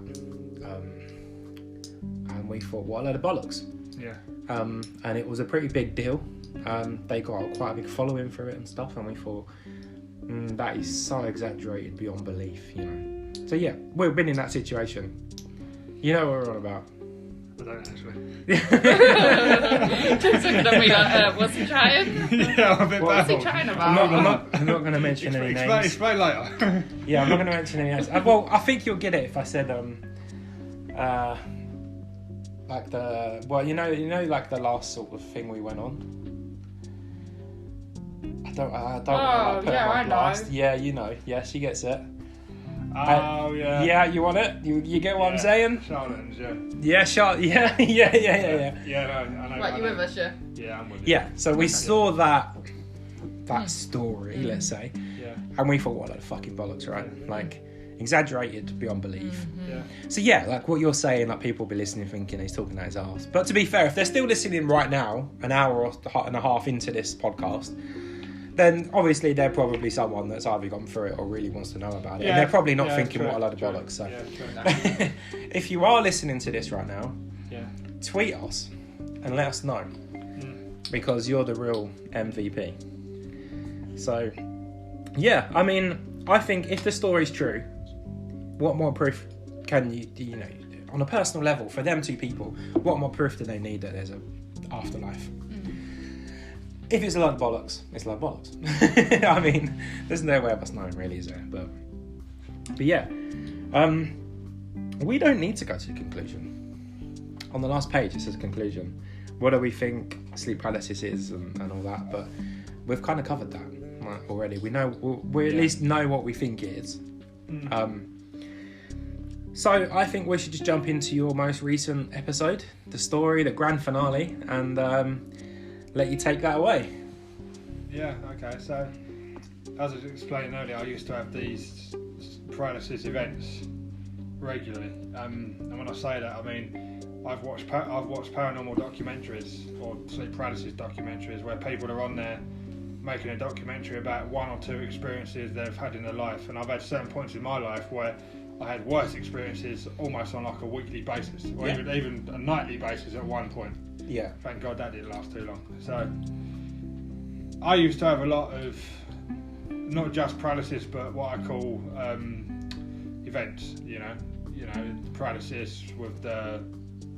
and we thought, what a load of bollocks. Yeah. And it was a pretty big deal. They got quite a big following for it and stuff, and we thought, that is so exaggerated beyond belief, you know. So yeah, we've been in that situation. You know what we're on about. I don't actually. Just looking at me like, what's he trying? Yeah, I'm a bit What's he trying about? I'm not going to mention any names. Explain later. Yeah, I'm not going to mention any names. Well, I think you'll get it if I said like the like the last sort of thing we went on. I don't want to put it on blast. Yeah, you know. Yeah, she gets it. Oh yeah. Yeah, you want it? You get what I'm saying? Charlatans, yeah. Yeah, Yeah. Yeah, no, I know. Right, you with us, yeah? Yeah, I'm with you. Yeah, so we saw that story, let's say, and we thought, what a fucking bollocks, right? Like, exaggerated beyond belief. Yeah. So yeah, like what you're saying, like people will be listening thinking he's talking out his arse. But to be fair, if they're still listening right now, an hour and a half into this podcast, then obviously they're probably someone that's either gone through it or really wants to know about it. And they're probably not thinking what a load of bollocks. So if you are listening to this right now, tweet us and let us know. Because you're the real MVP. So yeah, I mean, I think if the story's true, what more proof can you know, on a personal level, for them two people, what more proof do they need that there's an afterlife? If it's a lot of bollocks, it's a lot of bollocks. I mean, there's no way of us knowing really, is there? But yeah, we don't need to go to the conclusion. On the last page it says conclusion. What do we think sleep paralysis is and all that? But we've kind of covered that already. We know, we at least know what we think it is. So I think we should just jump into your most recent episode, the story, the grand finale, and let you take that away. Yeah, okay. So, as I was explaining earlier, I used to have these paralysis events regularly. And when I say that, I mean I've watched paranormal documentaries or sleep paralysis documentaries where people are on there making a documentary about 1 or 2 experiences they've had in their life, and I've had certain points in my life where I had worse experiences almost on like a weekly basis, or even a nightly basis at one point. Yeah. Thank God that didn't last too long. So I used to have a lot of not just paralysis, but what I call events. You know, paralysis with the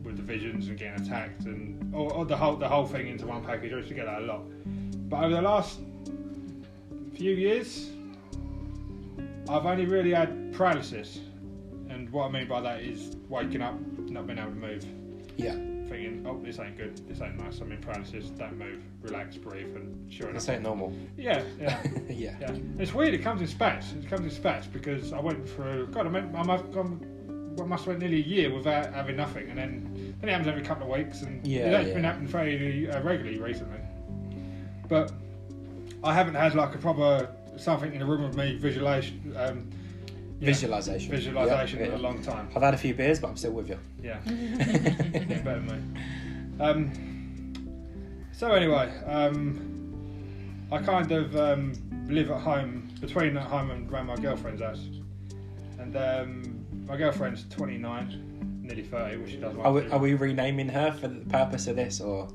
visions and getting attacked, and or the whole thing into one package. I used to get that a lot. But over the last few years, I've only really had paralysis, and what I mean by that is waking up, not being able to move. Yeah. Thinking, oh, this ain't good, this ain't nice, I'm in paralysis, don't move, relax, breathe, and sure enough. This ain't normal. Yeah. Yeah. It's weird, it comes in spats because I went through, I must have went nearly a year without having nothing, and then it happens every couple of weeks, and it's been happening very regularly recently. But I haven't had like a proper something in the room with me visualization in a long time. I've had a few beers, but I'm still with you. Yeah, better than me. So anyway, I kind of live at home, between at home and around my girlfriend's house, and my girlfriend's 29, nearly 30, which she doesn't like. Are we renaming her for the purpose of this, or?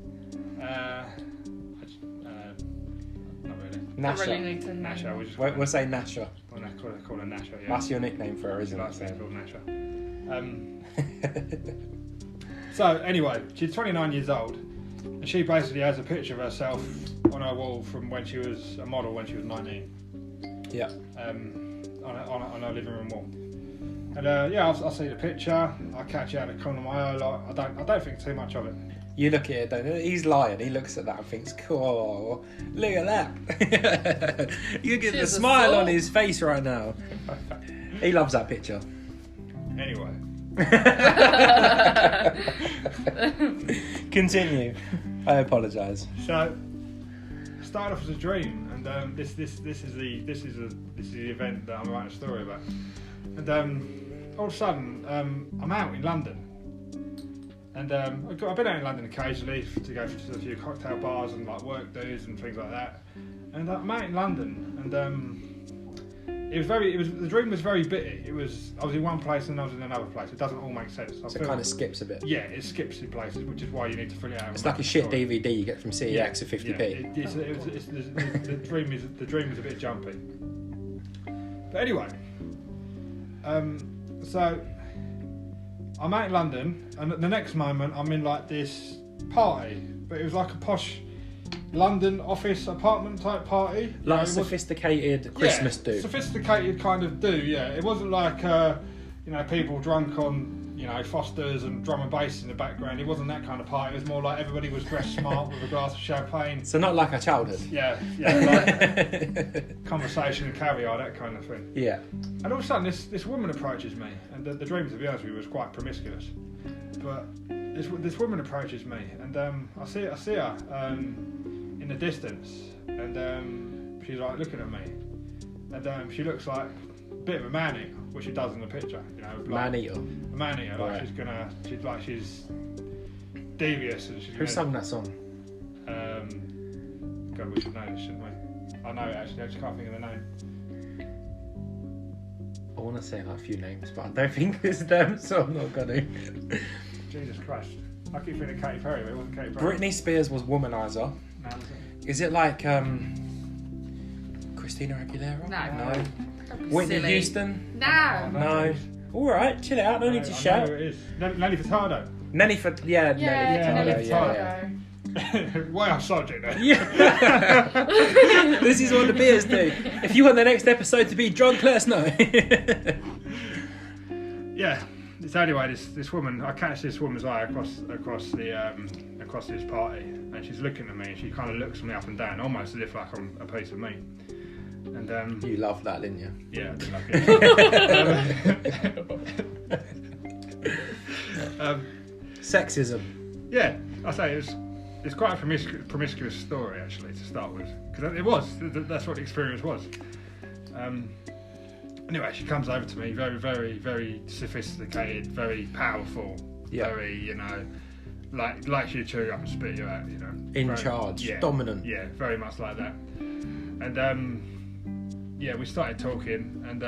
Nasha. Nasha. We'll say Nasha. We'll call her Nasha, yeah. That's your nickname for her, isn't it? Last name's called Nasha. So anyway, she's 29 years old, and she basically has a picture of herself on her wall from when she was a model when she was 19. Yeah. On her living room wall. And I'll see the picture. I catch it out of the corner of my eye. I don't think too much of it. You look at it, don't you? He's lying. He looks at that and thinks, "Cool, look at that." You get the smile on his face right now. He loves that picture. Anyway. Continue. I apologise. So, it started off as a dream, and this is the event that I'm writing a story about. And all of a sudden, I'm out in London. And I've been out in London occasionally to go to a few cocktail bars and like work dues and things like that. And I'm out in London, and the dream was very bitty. I was in one place and I was in another place. It doesn't all make sense. So it kind of skips a bit. Yeah, it skips in places, which is why you need to fill it out. It's like a shit DVD you get from CEX at 50p. The dream is a bit jumpy. But anyway, so I'm out in London, and at the next moment I'm in like this party, but it was like a posh London office apartment type party. Like a sophisticated Christmas do. Sophisticated kind of do, yeah. It wasn't like people drunk on Fosters and drum and bass in the background. It wasn't that kind of party. It was more like everybody was dressed smart with a glass of champagne. So not like our childhood. Yeah, like conversation and caviar, that kind of thing. Yeah. And all of a sudden this woman approaches me, and the dream, to be honest with you, was quite promiscuous. But this woman approaches me, and I see her in the distance, and she's like looking at me, and she looks like a bit of a man-eater, which she does in the picture, like man-eater. A man-eater, like right. she's devious, and she's. Who sung that song? God, we should know this, shouldn't we? I know it actually. I just can't think of the name. I want to say like a few names, but I don't think it's them, so I'm not gonna. Jesus Christ! I keep thinking Katy Perry, but it wasn't Katy Perry. Britney Spears was Womanizer. No, was it? Is it like Christina Aguilera? No. Whitney Houston? No. All right, chill it out. No need to shout. I know who it is. Nelly Furtado. Nelly Furtado. Nelly Yeah. Way off subject there. Yeah. This is what the beers do. If you want the next episode to be drunk, let us know. Yeah. So anyway, this woman, I catch this woman's eye across this party, and she's looking at me, and she kind of looks me up and down, almost as if like I'm a piece of meat. And you loved that, didn't you? Yeah, I did like it. Sexism. Yeah, I say it's quite a promiscuous story actually to start with, because that's what the experience was. Anyway, she comes over to me, very, very, very sophisticated, very powerful, very, you know, like you chew you up and spit you out, you know. In charge, dominant. Yeah, very much like that. And we started talking, and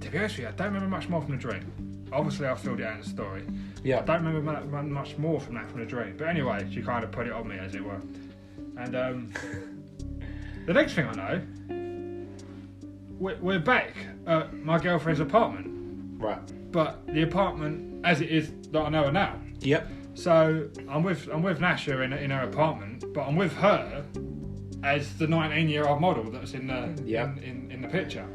to be honest with you, I don't remember much more from the dream. Obviously, I filled it out in the story. Yeah. I don't remember much more from the dream. But anyway, she kind of put it on me, as it were. And the next thing I know, we're back at my girlfriend's apartment. Right. But the apartment, as it is, that I know her now. Yep. So I'm with Nasha in her apartment, but I'm with her as the 19-year-old model that's in the in the picture.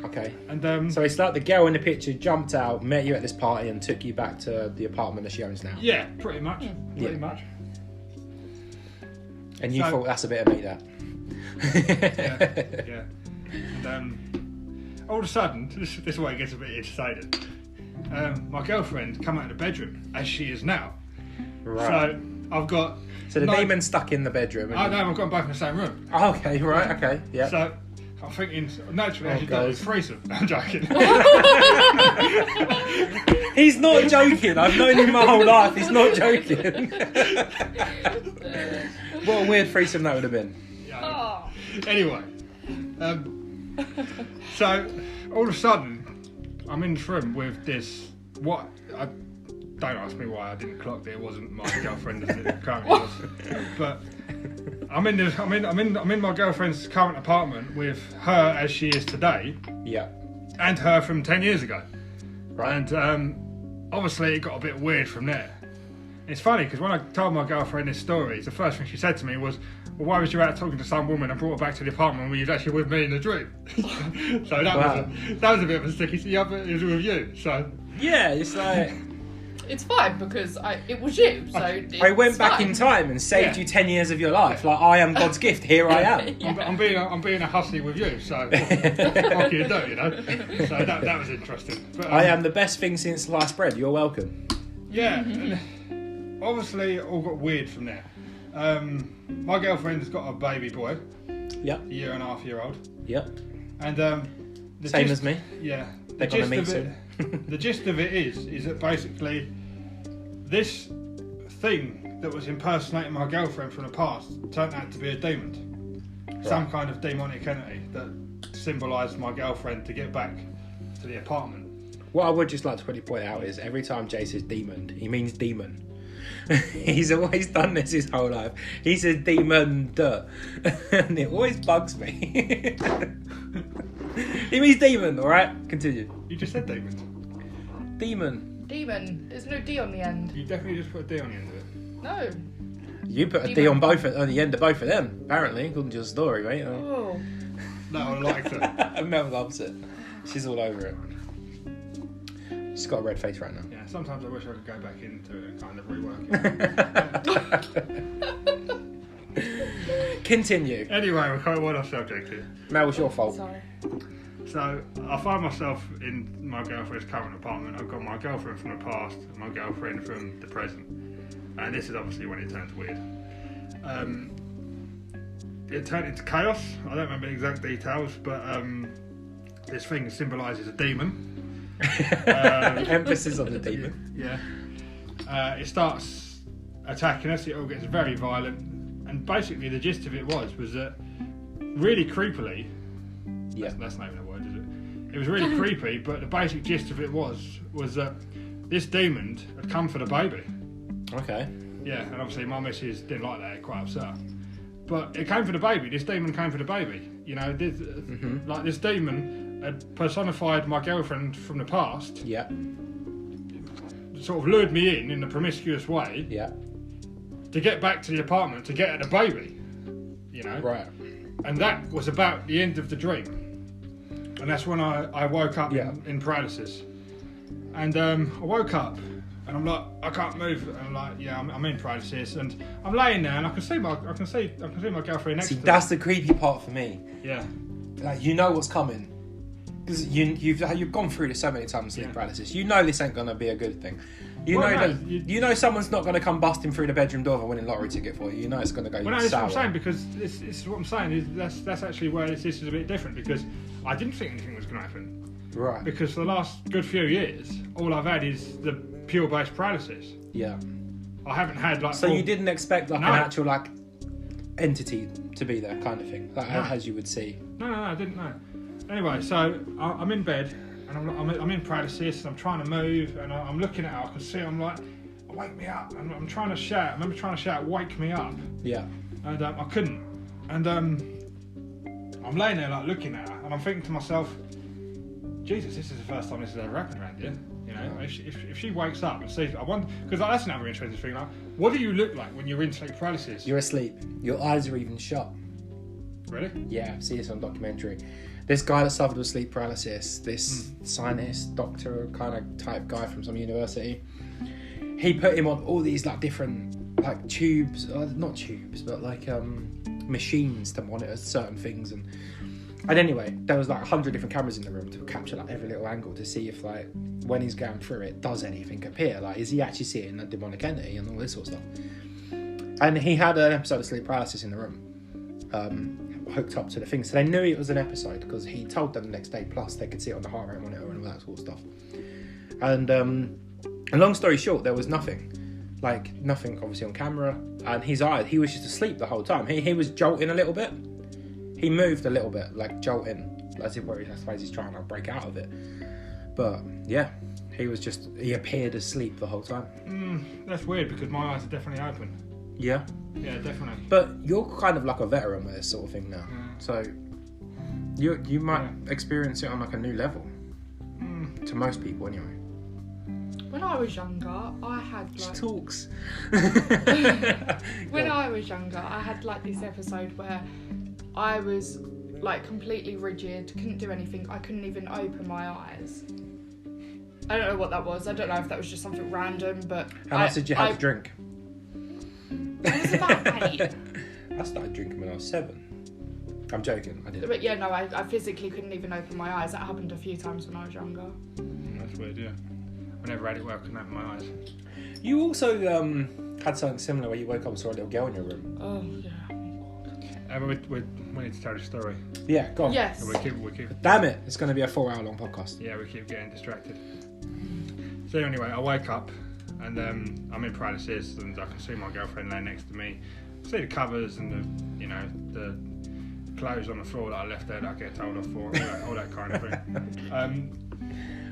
Okay. And so it's like the girl in the picture jumped out, met you at this party, and took you back to the apartment that she owns now. Yeah, pretty much. Pretty much. And you thought that's a bit of me, that. Yeah. And all of a sudden, this is where it gets a bit excited. My girlfriend come out of the bedroom as she is now. Right. So I've got. So the demon's stuck in the bedroom. No, I've got them both in the same room. Oh, okay, right, okay, yeah. So I'm thinking naturally, as you do, it's threesome. I'm joking. He's not joking. I've known him my whole life. He's not joking. What a weird threesome that would have been. Yeah. Anyway, so all of a sudden, I'm in this room with this. Don't ask me why I didn't clock that it wasn't my girlfriend as it currently was. But I'm in my girlfriend's current apartment with her as she is today. Yeah. And her from 10 years ago. Right. And obviously it got a bit weird from there. It's funny because when I told my girlfriend this story, the first thing she said to me was, "Well, why was you out talking to some woman and brought her back to the apartment when you was actually with me in the dream?" So that was a bit of a sticky. Yeah, but it was with you. So yeah, it's like. It's fine because it was you, so I went back in time and saved you 10 years of your life. Like, I am God's gift. Here I am. I'm being a hussy with you, so what can you do, you know? So that was interesting. But, I am the best thing since sliced bread. You're welcome. Yeah, obviously it all got weird from there. My girlfriend's got a baby boy. Yep. 1.5-year-old. Yep. And same as me. Yeah. They're gonna meet soon. The gist of it is that basically this thing that was impersonating my girlfriend from the past turned out to be a demon. Right. Some kind of demonic entity that symbolised my girlfriend to get back to the apartment. What I would just like to quickly point out is every time Jay says demon, he means demon. He's always done this his whole life. He says demon, and it always bugs me. He means demon, alright? Continue. You just said demon. Demon. Demon. There's no D on the end. You definitely just put a D on the end of it. No. You put a D on the end of both of them, apparently, according to your story, mate. Oh. No, I liked it. Mel loves it. She's all over it. She's got a red face right now. Yeah, sometimes I wish I could go back into it and kind of rework it. Continue. Anyway, we're kind of off subject here. Mel, it's your fault. Sorry. So, I find myself in my girlfriend's current apartment. I've got my girlfriend from the past and my girlfriend from the present. And this is obviously when it turns weird. It turned into chaos. I don't remember the exact details, but this thing symbolises a demon. Emphasis on the demon. Yeah. It starts attacking us. It all gets very violent. And basically the gist of it was that really creepily... Yeah. That's not even a word, is it? It was really creepy, but the basic gist of it was that this demon had come for the baby. Okay. Yeah, and obviously my missus didn't like that, quite upset. But it came for the baby. This demon came for the baby. You know, like this demon had personified my girlfriend from the past. Yeah. Sort of lured me in a promiscuous way. Yeah. To get back to the apartment to get at the baby. You know. Right. And that was about the end of the dream. And that's when I woke up in paralysis. And I woke up and I'm like, I can't move. And I'm like, yeah, I'm in paralysis. And I'm laying there and I can see my girlfriend next to me. That's the creepy part for me. Yeah. Like, you know what's coming. Because you've gone through this so many times, sleep paralysis. You know this ain't going to be a good thing. You know someone's not going to come busting through the bedroom door of a winning lottery ticket for you. You know it's going to go sour. That's what I'm saying, because this is what I'm saying. That's actually where this is a bit different, because I didn't think anything was going to happen. Right. Because for the last good few years, all I've had is the pure-based paralysis. Yeah. I haven't had like... So you didn't expect like an actual like entity to be there kind of thing, like as you would see? No, I didn't know. Anyway, so I'm in bed and I'm in paralysis and I'm trying to move and I'm looking at her. I can see I'm like, wake me up. And I'm trying to shout. I remember trying to shout, wake me up. Yeah. And I couldn't. And I'm laying there like looking at her and I'm thinking to myself, Jesus, this is the first time this has ever happened around here. You know, if she wakes up and sees, I wonder, because that's another interesting thing. Like, what do you look like when you're in sleep paralysis? You're asleep. Your eyes are even shut. Really? Yeah, I've seen this on documentary. This guy that suffered with sleep paralysis, this scientist, doctor kind of type guy from some university, he put him on all these like different like tubes, not tubes, but like machines to monitor certain things and anyway, there was like 100 different cameras in the room to capture like every little angle to see if like when he's going through it, does anything appear? Like, is he actually seeing a demonic entity and all this sort of stuff? And he had an episode of sleep paralysis in the room, hooked up to the thing, so they knew it was an episode because he told them the next day. Plus, they could see it on the heart rate monitor and all that sort of stuff. And long story short, there was nothing, obviously on camera. And his eyes, he was just asleep the whole time. He was jolting a little bit. He moved a little bit, like jolting, as if I suppose he's trying to break out of it. But yeah, he appeared asleep the whole time. That's weird because my eyes are definitely open. Yeah? Yeah, definitely. But you're kind of like a veteran with this sort of thing now. So you might experience it on like a new level. To most people anyway. When I was younger, I had like... She talks. When I was younger, I had like this episode where I was like completely rigid, couldn't do anything. I couldn't even open my eyes. I don't know what that was. I don't know if that was just something random, but... How much did you have to drink? I was about 8. I started drinking when I was 7. I'm joking, I didn't. But yeah, no, I physically couldn't even open my eyes. That happened a few times when I was younger. That's weird, yeah. I never had it where I couldn't open my eyes. You also had something similar where you woke up and saw a little girl in your room. Oh, yeah. We need to tell the story. Yeah, go on. Yes. We keep. Damn it, it's going to be a 4-hour long podcast. Yeah, we keep getting distracted. So anyway, I wake up and I'm in paralysis and I can see my girlfriend laying next to me. I see the covers and the clothes on the floor that I left there that I get told off for, all that kind of thing.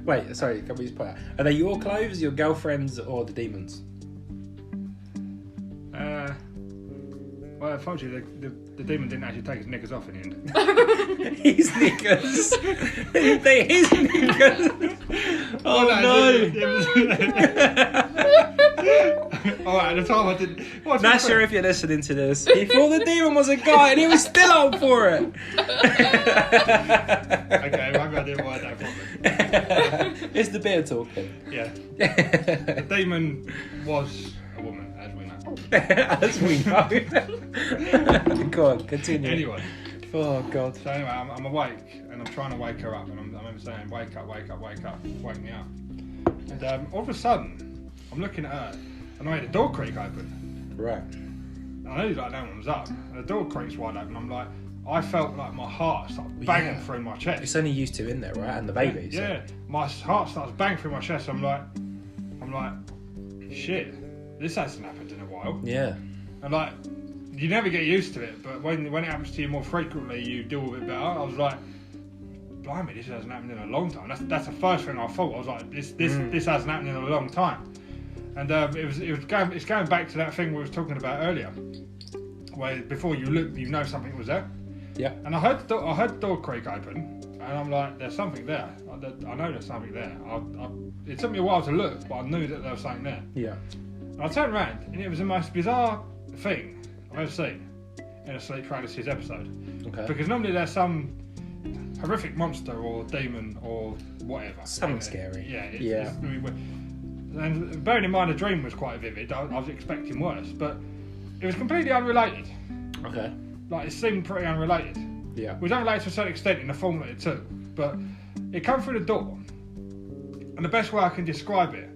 Wait, sorry, can we just put that? Are they your clothes, your girlfriend's, or the demons? Well, I told you the demon didn't actually take his knickers off in the end. His knickers? His knickers? Oh no! Alright, at the time I didn't... Nasher, if you're listening to this, he thought the demon was a guy and he was still up for it. Okay, maybe I didn't word that properly. It's the beer talking. Yeah. The demon was a woman, as we know. As we know. Go on, continue. Anyway. Oh, God. So anyway, I'm awake and I'm trying to wake her up and I remember saying, wake up, wake me up. And all of a sudden, I'm looking at her and I made the door creak open. Right. And I knew like no one was up. And the door creaks wide open. I'm like, I felt like my heart started banging through my chest. It's only used to in there, right? And the baby. Yeah. So. My heart starts banging through my chest. I'm like, shit, this hasn't happened in a while. Yeah. And like, you never get used to it, but when it happens to you more frequently, you deal with it better. I was like, blimey, this hasn't happened in a long time. That's the first thing I thought. I was like, this hasn't happened in a long time. And it's going back to that thing we were talking about earlier, where before you look, you know something was there. Yeah. And I heard the door creak open, and I'm like, there's something there. I know there's something there. It took me a while to look, but I knew that there was something there. Yeah. And I turned around, and it was the most bizarre thing I've ever seen in a sleep paralysis episode. Okay. Because normally there's some horrific monster or demon or whatever. Something scary. Yeah. And bearing in mind the dream was quite vivid, I was expecting worse, but it was completely unrelated. Okay. Like, it seemed pretty unrelated. Yeah. It was unrelated to a certain extent in the form that it took, but it came through the door. And the best way I can describe it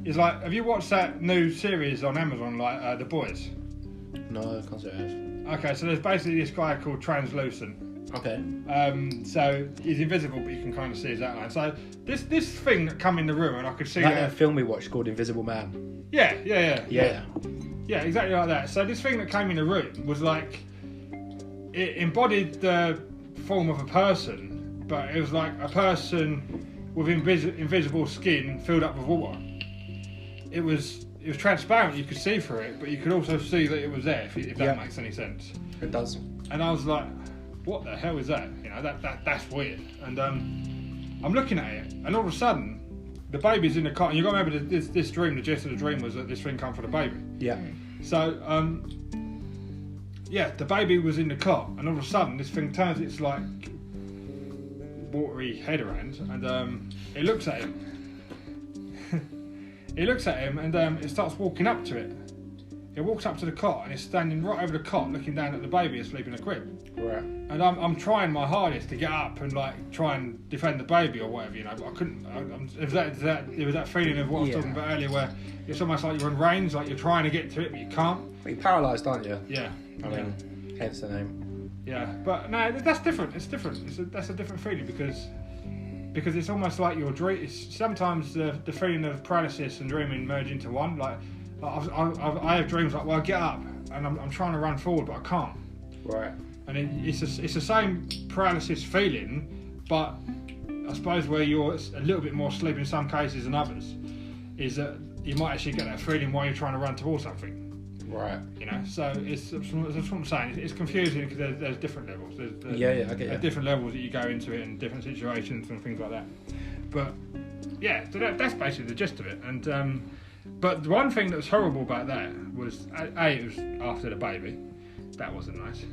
is like, have you watched that new series on Amazon, like The Boys? No, I can't say I have. Okay, so there's basically this guy called Translucent, Okay. So he's invisible, but you can kind of see his outline. So this thing that come in the room, and I could see that film we watched called Invisible Man. Yeah, exactly like that. So this thing that came in the room was like, it embodied the form of a person, but it was like a person with invisible skin filled up with water. It was transparent, you could see through it, but you could also see that it was there, if that makes any sense. It does. And I was like, what the hell is that? You know, that's weird. And I'm looking at it, and all of a sudden, the baby's in the cot. And you've got to remember this dream, the gist of the dream was that this thing come for the baby. Yeah. So, the baby was in the cot, and all of a sudden, this thing turns its like watery head around, and it looks at him. It looks at him, and it starts walking up to it. It walks up to the cot, and it's standing right over the cot, looking down at the baby asleep in a crib. Right. And I'm trying my hardest to get up and like try and defend the baby or whatever, you know. But I couldn't. It was that feeling of what I was talking about earlier, where it's almost like you're on range, like you're trying to get to it, but you can't. But you're paralysed, aren't you? Yeah. I mean, hence the name. Yeah, but no, that's different. It's different. That's a different feeling because it's almost like your dream. Sometimes the feeling of paralysis and dreaming merge into one. Like I have dreams like, well, I get up and I'm trying to run forward, but I can't. Right. And it's the same paralysis feeling, but I suppose where you're a little bit more asleep in some cases than others, is that you might actually get that feeling while you're trying to run towards something. Right. You know, so that's what I'm saying. It's confusing because there's different levels. There's I get you. Different levels that you go into it and different situations and things like that. But yeah, so that's basically the gist of it. And but the one thing that was horrible about that was it was after the baby. That wasn't nice.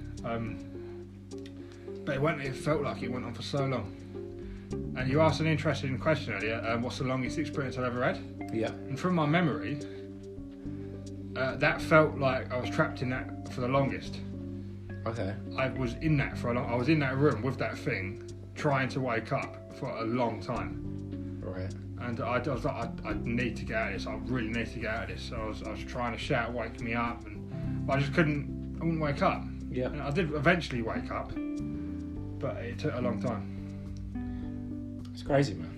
But it felt like it went on for so long. And you asked an interesting question earlier. What's the longest experience I've ever had? Yeah. And from my memory, that felt like I was trapped in that for the longest. Okay. I was in that I was in that room with that thing, trying to wake up for a long time. Right. And I was like, I need to get out of this. I really need to get out of this. So I was trying to shout, wake me up, and I just couldn't. I wouldn't wake up. Yeah. And I did eventually wake up, but it took a long time. It's crazy, man.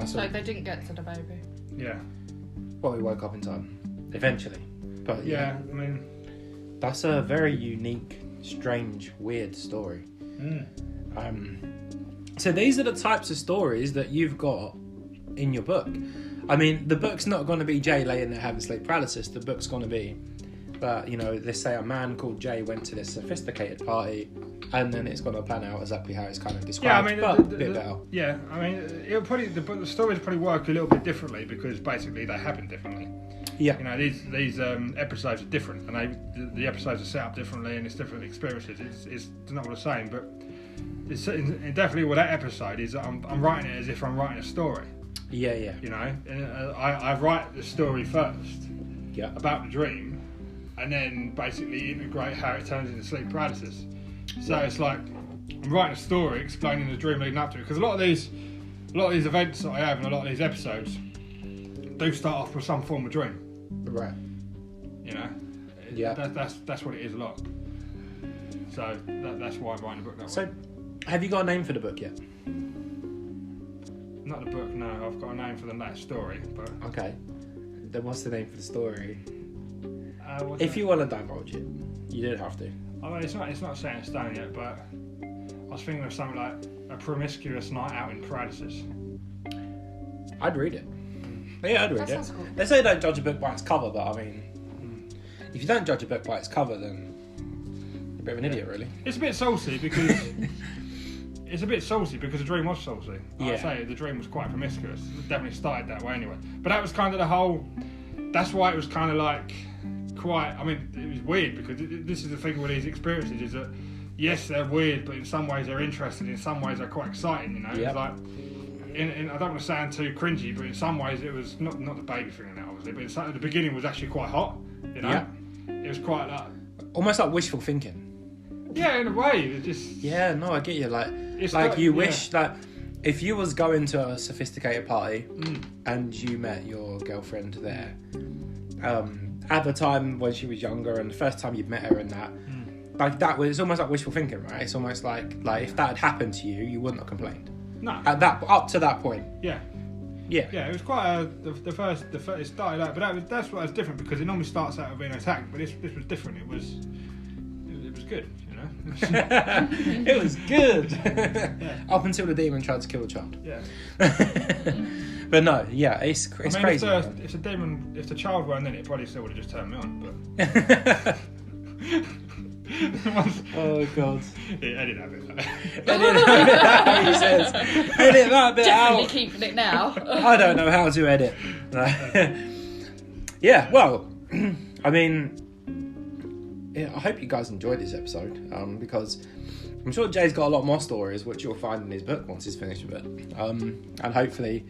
So they didn't get to the baby. Yeah. Well, we woke up in time. Eventually. But yeah, I mean, that's a very unique, strange, weird story. So these are the types of stories that you've got in your book. I mean, the book's not going to be Jay laying there having sleep paralysis. The book's going to be that, you know, let's say a man called Jay went to this sophisticated party, and then it's going to plan out exactly how it's kind of described. Yeah, I mean, but a bit better. Yeah, I mean, it'll probably the stories probably work a little bit differently because basically they happen differently. Yeah. You know, these episodes are different, and the episodes are set up differently, and it's different experiences. It's not all the same, but it's definitely what that episode is. I'm writing it as if I'm writing a story. Yeah, yeah. You know, and I write the story first. Yeah. About the dream, and then basically integrate how it turns into sleep paralysis. So it's like I'm writing a story explaining the dream leading up to it, because a lot of these events that I have and a lot of these episodes do start off with some form of dream. Right. You know. Yeah. That's what it is a lot. So that's why I'm writing a book that way. So, have you got a name for the book yet? Not the book, no. I've got a name for that story, but okay. Then what's the name for the story? If you want to divulge it, you don't have to. I mean, it's not set in stone yet, but I was thinking of something like a promiscuous night out in Paralysis. I'd read it. Yeah, I'd read it. Cool. They say don't judge a book by its cover, but I mean, if you don't judge a book by its cover, then you're a bit of an idiot, really. It's a bit saucy because the dream was saucy. I'd say the dream was quite promiscuous. It definitely started that way anyway. But that was kind of the whole. That's why it was kind of like quite. I mean, it was weird because this is the thing with these experiences is that yes, they're weird, but in some ways they're interesting. In some ways they're quite exciting. You know, yep. It's like. I don't want to sound too cringy, but in some ways it was not the baby thing in that obviously, but at the beginning was actually quite hot. You know, It was quite like almost like wishful thinking. Yeah, in a way, it just. Yeah, no, I get you. Like you wish that if you was going to a sophisticated party and you met your girlfriend there, at the time when she was younger and the first time you'd met her and that like that was, it's almost like wishful thinking, right? It's almost like if that had happened to you, you wouldn't have complained. No. Up to that point. Yeah. Yeah. Yeah, it was quite the first. It started out, but that's what was different because it normally starts out with being attacked, but this was different. It was good, you know. It was good. Up until the demon tried to kill the child. Yeah. But no, yeah, it's crazy. If the child weren't in it, probably still would have just turned me on. But oh god. Yeah, edit that bit. Edit that bit out, he says. Edit that bit Definitely out. keeping it now. I don't know how to edit. Yeah, well, I mean, yeah, I hope you guys enjoyed this episode, because I'm sure Jay's got a lot more stories, which you'll find in his book once he's finished with it. And hopefully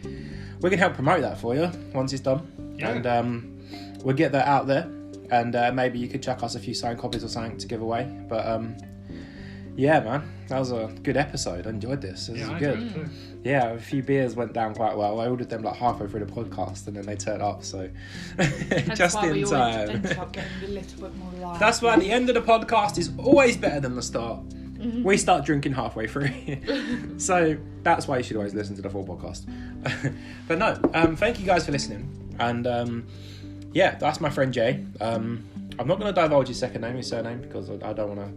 we can help promote that for you once it's done. Yeah. And we'll get that out there. And maybe you could chuck us a few signed copies or something to give away. But yeah, man, that was a good episode. I enjoyed this. This was good. Yeah, a few beers went down quite well. I ordered them like halfway through the podcast, and then they turned up. So just in time. Ended up getting a little bit more live. That's why the end of the podcast is always better than the start. Mm-hmm. We start drinking halfway through, so that's why you should always listen to the full podcast. But no, thank you guys for listening, and yeah, that's my friend Jay. I'm not going to divulge his surname, because I don't want to,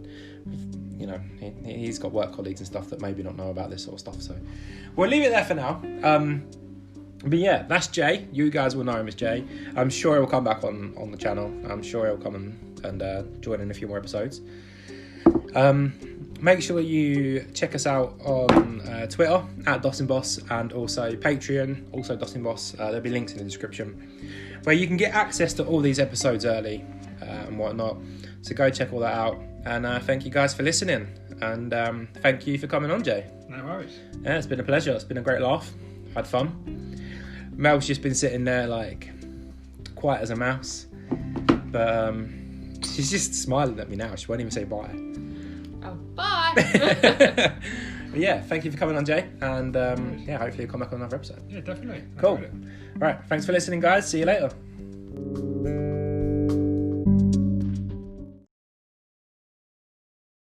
you know, he's got work colleagues and stuff that maybe don't know about this sort of stuff, so we'll leave it there for now. But yeah, that's Jay. You guys will know him as Jay. I'm sure he'll come back on the channel. I'm sure he'll come and join in a few more episodes. Make sure you check us out on Twitter at DossingBoss, and also Patreon, also DossingBoss. There'll be links in the description where you can get access to all these episodes early and whatnot. So go check all that out. And thank you guys for listening. And thank you for coming on, Jay. No worries. Yeah, it's been a pleasure. It's been a great laugh. Had fun. Mel's just been sitting there like quiet as a mouse, but she's just smiling at me now. She won't even say bye. Oh, bye. But yeah, thank you for coming on, Jay, and yeah, hopefully you'll come back on another episode. Yeah, definitely. Cool. Right, thanks for listening, guys. See you later.